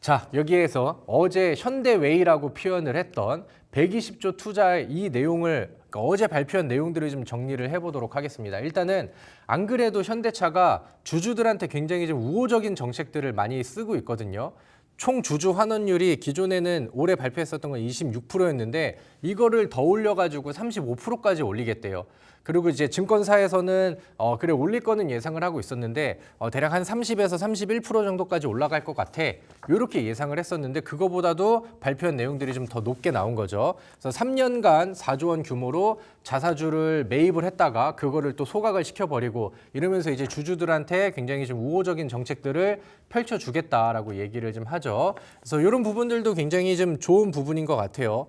자, 여기에서 어제 현대웨이라고 표현을 했던 120조 투자의 이 내용을 그러니까 어제 발표한 내용들을 좀 정리를 해보도록 하겠습니다. 일단은 안 그래도 현대차가 주주들한테 굉장히 좀 우호적인 정책들을 많이 쓰고 있거든요. 총 주주 환원율이 기존에는 올해 발표했었던 건 26%였는데 이거를 더 올려가지고 35%까지 올리겠대요. 그리고 이제 증권사에서는 그래 올릴 거는 예상을 하고 있었는데 대략 한 30에서 31% 정도까지 올라갈 것 같아. 이렇게 예상을 했었는데 그거보다도 발표한 내용들이 좀 더 높게 나온 거죠. 그래서 3년간 4조 원 규모로 자사주를 매입을 했다가 그거를 또 소각을 시켜버리고 이러면서 이제 주주들한테 굉장히 좀 우호적인 정책들을 펼쳐주겠다라고 얘기를 좀 하죠. 그래서 이런 부분들도 굉장히 좀 좋은 부분인 것 같아요.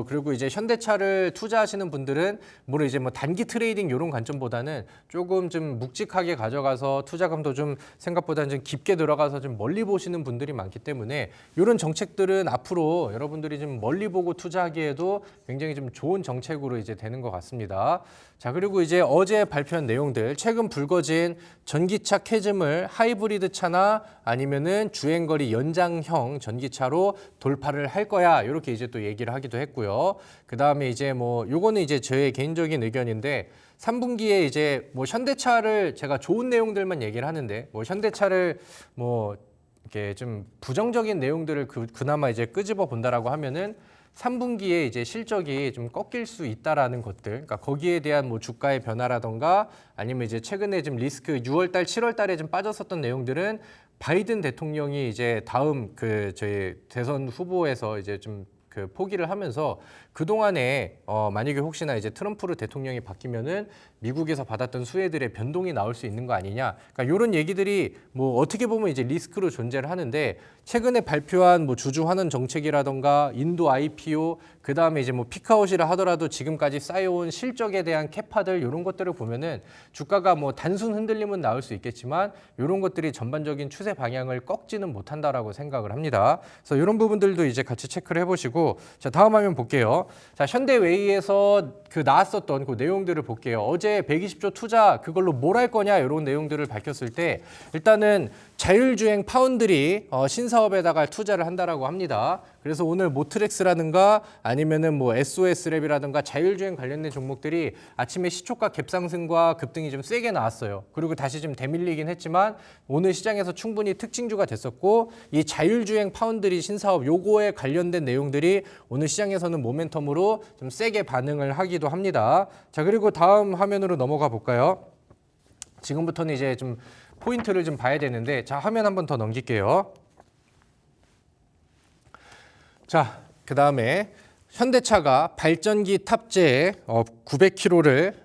그리고 이제 현대차를 투자하시는 분들은 물론 이제 뭐 단기 트레이딩 이런 관점보다는 조금 좀 묵직하게 가져가서 투자감도 좀 생각보다는 좀 깊게 들어가서 좀 멀리 보시는 분들이 많기 때문에 이런 정책들은 앞으로 여러분들이 좀 멀리 보고 투자하기에도 굉장히 좀 좋은 정책으로 이제 되는 것 같습니다. 자, 그리고 이제 어제 발표한 내용들, 최근 불거진 전기차 캐즘을 하이브리드 차나 아니면은 주행거리 연장형 전기차로 돌파를 할 거야. 이렇게 이제 또 얘기를 하기도 했고요. 그 다음에 이제 뭐 요거는 이제 저의 개인적인 의견인데 3분기에 이제 뭐 현대차를 제가 좋은 내용들만 얘기를 하는데 뭐 현대차를 뭐 이렇게 좀 부정적인 내용들을 그나마 이제 끄집어 본다라고 하면은 3분기에 이제 실적이 좀 꺾일 수 있다라는 것들, 그러니까 거기에 대한 뭐 주가의 변화라던가 아니면 이제 최근에 좀 리스크 6월달, 7월달에 좀 빠졌었던 내용들은 바이든 대통령이 이제 다음 그 저희 대선 후보에서 이제 좀 그 포기를 하면서 그 동안에 만약에 혹시나 이제 트럼프 대통령이 바뀌면은 미국에서 받았던 수혜들의 변동이 나올 수 있는 거 아니냐. 그러니까 이런 얘기들이 뭐 어떻게 보면 이제 리스크로 존재를 하는데 최근에 발표한 뭐 주주 환원 정책이라던가 인도 IPO 그 다음에 이제 뭐 피크아웃이라 하더라도 지금까지 쌓여온 실적에 대한 캐파들 이런 것들을 보면은 주가가 뭐 단순 흔들림은 나올 수 있겠지만 이런 것들이 전반적인 추세 방향을 꺾지는 못한다라고 생각을 합니다. 그래서 이런 부분들도 이제 같이 체크를 해보시고 자 다음 화면 볼게요. 자 현대웨이에서 그 나왔었던 그 내용들을 볼게요. 어제 120조 투자 그걸로 뭘 할 거냐 이런 내용들을 밝혔을 때 일단은 자율주행 파운드리 신사업에다가 투자를 한다라고 합니다. 그래서 오늘 모트렉스라든가 아니면은 뭐 SOS랩이라든가 자율주행 관련된 종목들이 아침에 시초가 갭상승과 급등이 좀 세게 나왔어요. 그리고 다시 좀 대밀리긴 했지만 오늘 시장에서 충분히 특징주가 됐었고 이 자율주행 파운드리 신사업 요거에 관련된 내용들이 오늘 시장에서는 모멘텀으로 좀 세게 반응을 하기도 합니다. 자, 그리고 다음 화면으로 넘어가 볼까요? 지금부터는 이제 좀 포인트를 좀 봐야 되는데, 자, 화면 한번 더 넘길게요. 자, 그 다음에 현대차가 발전기 탑재에 900km를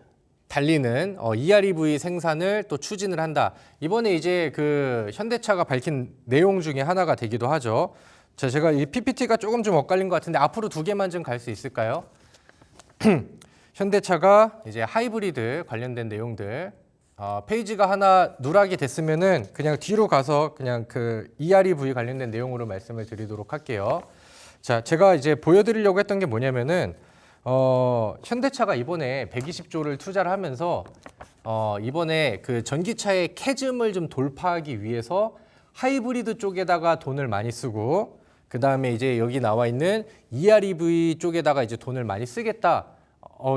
달리는 EREV 생산을 또 추진을 한다. 이번에 이제 그 현대차가 밝힌 내용 중에 하나가 되기도 하죠. 자, 제가 이 PPT가 조금 좀 엇갈린 것 같은데 앞으로 두 개만 좀 갈 수 있을까요? 현대차가 이제 하이브리드 관련된 내용들. 페이지가 하나 누락이 됐으면은 그냥 뒤로 가서 그냥 그 EREV 관련된 내용으로 말씀을 드리도록 할게요. 자, 제가 이제 보여드리려고 했던 게 뭐냐면은 현대차가 이번에 120조를 투자를 하면서 이번에 그 전기차의 캐즘을 좀 돌파하기 위해서 하이브리드 쪽에다가 돈을 많이 쓰고 그 다음에 이제 여기 나와 있는 EREV 쪽에다가 이제 돈을 많이 쓰겠다.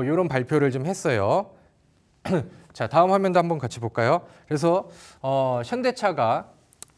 이런 발표를 좀 했어요. 자, 다음 화면도 한번 같이 볼까요? 그래서 현대차가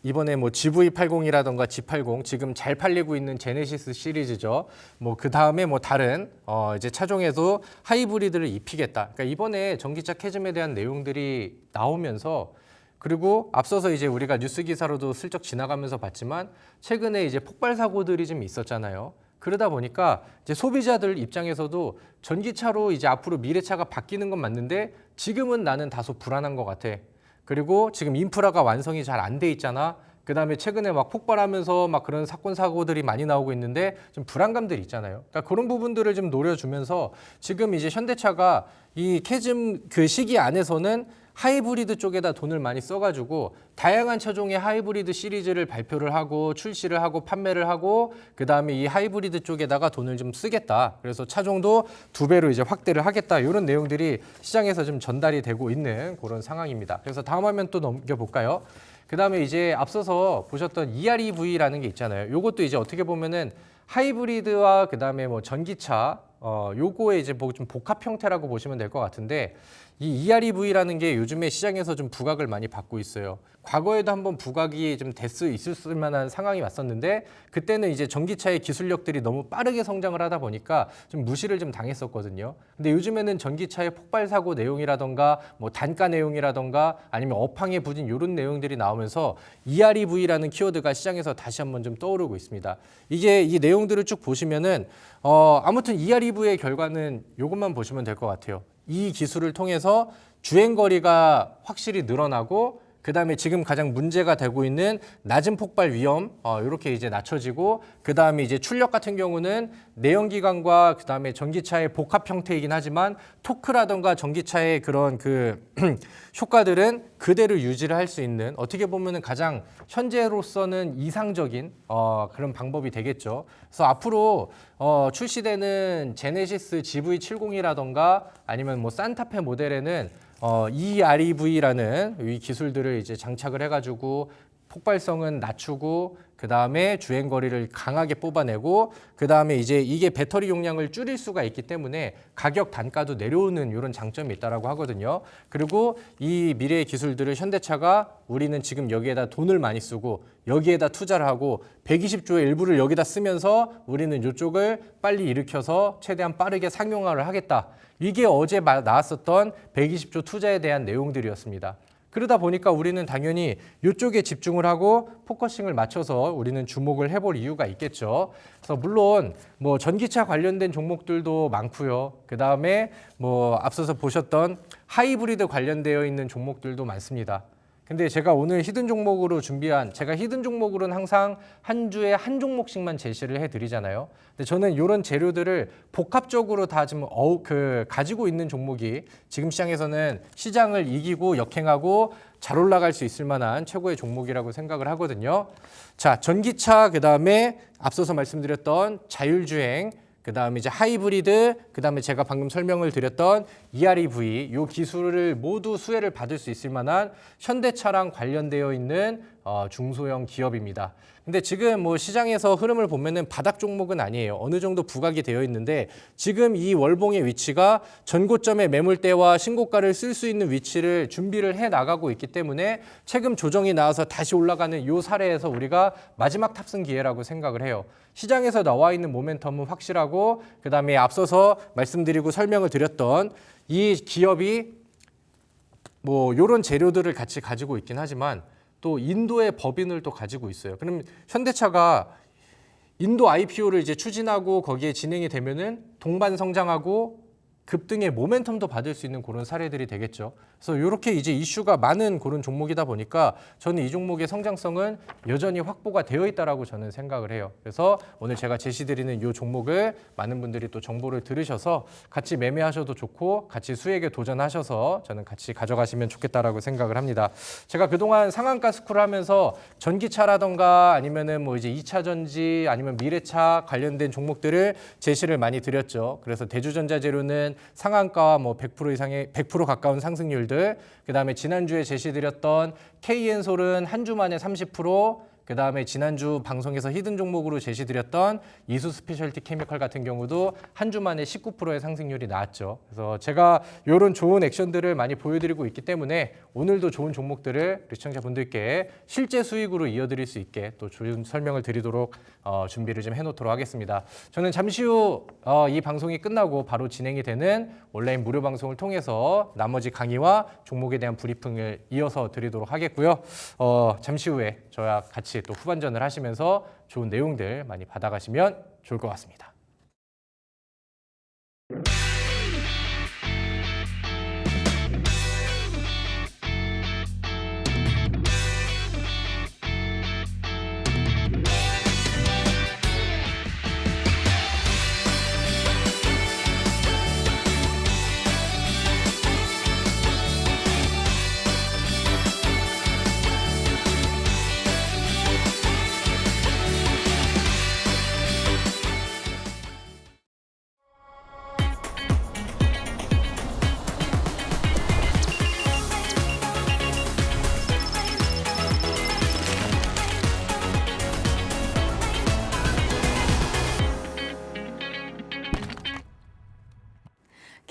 이번에 뭐 GV80이라던가 G80 지금 잘 팔리고 있는 제네시스 시리즈죠. 뭐 그 다음에 뭐 다른 이제 차종에도 하이브리드를 입히겠다. 그러니까 이번에 전기차 캐즘에 대한 내용들이 나오면서 그리고 앞서서 이제 우리가 뉴스 기사로도 슬쩍 지나가면서 봤지만 최근에 이제 폭발 사고들이 좀 있었잖아요. 그러다 보니까 이제 소비자들 입장에서도 전기차로 이제 앞으로 미래차가 바뀌는 건 맞는데 지금은 나는 다소 불안한 것 같아. 그리고 지금 인프라가 완성이 잘 안 돼 있잖아. 그다음에 최근에 막 폭발하면서 막 그런 사건 사고들이 많이 나오고 있는데 좀 불안감들이 있잖아요. 그러니까 그런 부분들을 좀 노려주면서 지금 이제 현대차가 이 캐즘 그 시기 안에서는 하이브리드 쪽에다 돈을 많이 써가지고 다양한 차종의 하이브리드 시리즈를 발표를 하고 출시를 하고 판매를 하고 그 다음에 이 하이브리드 쪽에다가 돈을 좀 쓰겠다. 그래서 차종도 2배로 이제 확대를 하겠다. 이런 내용들이 시장에서 좀 전달이 되고 있는 그런 상황입니다. 그래서 다음 화면 또 넘겨볼까요? 그 다음에 이제 앞서서 보셨던 EREV라는 게 있잖아요. 요것도 이제 어떻게 보면은 하이브리드와 그 다음에 뭐 전기차 요거에 이제 뭐 좀 복합 형태라고 보시면 될 것 같은데 이 EREV라는 게 요즘에 시장에서 좀 부각을 많이 받고 있어요. 과거에도 한번 부각이 좀 있을 만한 상황이 왔었는데 그때는 이제 전기차의 기술력들이 너무 빠르게 성장을 하다 보니까 좀 무시를 좀 당했었거든요. 근데 요즘에는 전기차의 폭발 사고 내용이라던가 뭐 단가 내용이라던가 아니면 업황에 부진 이런 내용들이 나오면서 EREV라는 키워드가 시장에서 다시 한번 좀 떠오르고 있습니다. 이게 이 내용들을 쭉 보시면은 아무튼 EREV의 결과는 이것만 보시면 될 것 같아요. 이 기술을 통해서 주행거리가 확실히 늘어나고 그다음에 지금 가장 문제가 되고 있는 낮은 폭발 위험 이렇게 이제 낮춰지고 그다음에 이제 출력 같은 경우는 내연기관과 그다음에 전기차의 복합 형태이긴 하지만 토크라던가 전기차의 그런 그 효과들은 그대로 유지를 할 수 있는 어떻게 보면은 가장 현재로서는 이상적인 그런 방법이 되겠죠. 그래서 앞으로 출시되는 제네시스 GV70이라던가 아니면 뭐 산타페 모델에는 EREV라는 이 기술들을 이제 장착을 해가지고 폭발성은 낮추고 그 다음에 주행 거리를 강하게 뽑아내고 그 다음에 이제 이게 배터리 용량을 줄일 수가 있기 때문에 가격 단가도 내려오는 이런 장점이 있다라고 하거든요. 그리고 이 미래의 기술들을 현대차가 우리는 지금 여기에다 돈을 많이 쓰고 여기에다 투자를 하고 120조의 일부를 여기다 쓰면서 우리는 이쪽을 빨리 일으켜서 최대한 빠르게 상용화를 하겠다. 이게 어제 나왔었던 120조 투자에 대한 내용들이었습니다. 그러다 보니까 우리는 당연히 이쪽에 집중을 하고 포커싱을 맞춰서 우리는 주목을 해볼 이유가 있겠죠. 그래서 물론 뭐 전기차 관련된 종목들도 많고요. 그 다음에 뭐 앞서서 보셨던 하이브리드 관련되어 있는 종목들도 많습니다. 근데 제가 오늘 히든 종목으로 제가 히든 종목으로는 항상 한 주에 한 종목씩만 제시를 해드리잖아요. 근데 저는 이런 재료들을 복합적으로 다 지금 가지고 있는 종목이 지금 시장에서는 시장을 이기고 역행하고 잘 올라갈 수 있을 만한 최고의 종목이라고 생각을 하거든요. 자, 전기차 그다음에 앞서서 말씀드렸던 자율주행 그다음에 이제 하이브리드, 그다음에 제가 방금 설명을 드렸던 EREV 이 기술을 모두 수혜를 받을 수 있을 만한 현대차랑 관련되어 있는 중소형 기업입니다. 근데 지금 뭐 시장에서 흐름을 보면은 바닥 종목은 아니에요. 어느 정도 부각이 되어 있는데 지금 이 월봉의 위치가 전고점의 매물대와 신고가를 쓸 수 있는 위치를 준비를 해 나가고 있기 때문에 최근 조정이 나와서 다시 올라가는 이 사례에서 우리가 마지막 탑승 기회라고 생각을 해요. 시장에서 나와 있는 모멘텀은 확실하고 그다음에 앞서서 말씀드리고 설명을 드렸던 이 기업이 뭐 이런 재료들을 같이 가지고 있긴 하지만 또 인도의 법인을 또 가지고 있어요. 그럼 현대차가 인도 IPO를 이제 추진하고 거기에 진행이 되면은 동반 성장하고 급등의 모멘텀도 받을 수 있는 그런 사례들이 되겠죠. 그래서 이렇게 이제 이슈가 많은 그런 종목이다 보니까 저는 이 종목의 성장성은 여전히 확보가 되어 있다라고 저는 생각을 해요. 그래서 오늘 제가 제시드리는 이 종목을 많은 분들이 또 정보를 들으셔서 같이 매매하셔도 좋고 같이 수익에 도전하셔서 저는 같이 가져가시면 좋겠다라고 생각을 합니다. 제가 그동안 상한가 스쿨을 하면서 전기차라던가 아니면은 뭐 이제 2차 전지 아니면 미래차 관련된 종목들을 제시를 많이 드렸죠. 그래서 대주전자재료는 상한가와 뭐 100% 이상의 100% 가까운 상승률들, 그다음에 지난주에 제시드렸던 KN솔은 한 주 만에 30%, 그다음에 지난주 방송에서 히든 종목으로 제시드렸던 이수 스페셜티 케미컬 같은 경우도 한 주 만에 19%의 상승률이 나왔죠. 그래서 제가 이런 좋은 액션들을 많이 보여드리고 있기 때문에 오늘도 좋은 종목들을 우리 시청자분들께 실제 수익으로 이어드릴 수 있게 또 좋은 설명을 드리도록 준비를 좀 해놓도록 하겠습니다. 저는 잠시 후 이 방송이 끝나고 바로 진행이 되는 온라인 무료 방송을 통해서 나머지 강의와 종목에 대한 브리핑을 이어서 드리도록 하겠고요. 잠시 후에 저와 같이 또 후반전을 하시면서 좋은 내용들 많이 받아가시면 좋을 것 같습니다.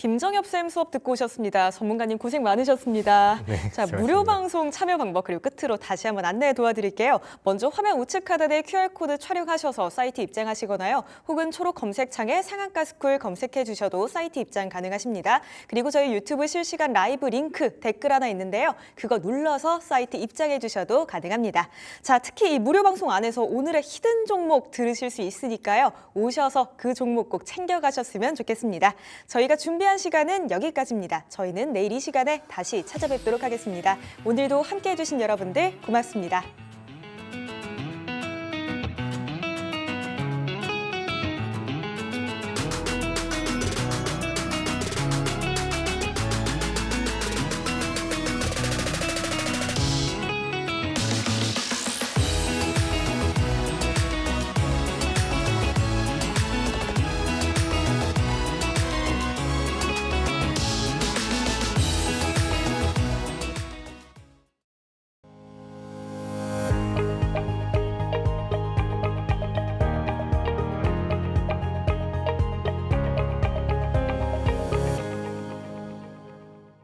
김정엽 쌤 수업 듣고 오셨습니다. 전문가님 고생 많으셨습니다. 네, 자, 수고하셨습니다. 무료 방송 참여 방법 그리고 끝으로 다시 한번 안내해 도와드릴게요. 먼저 화면 우측 하단에 QR코드 촬영하셔서 사이트 입장하시거나요. 혹은 초록 검색창에 상한가 스쿨 검색해 주셔도 사이트 입장 가능하십니다. 그리고 저희 유튜브 실시간 라이브 링크 댓글 하나 있는데요. 그거 눌러서 사이트 입장해 주셔도 가능합니다. 자, 특히 이 무료 방송 안에서 오늘의 히든 종목 들으실 수 있으니까요. 오셔서 그 종목 꼭 챙겨가셨으면 좋겠습니다. 저희가 준비한 시간은 여기까지입니다. 저희는 내일 이 시간에 다시 찾아뵙도록 하겠습니다. 오늘도 함께해 주신 여러분들 고맙습니다.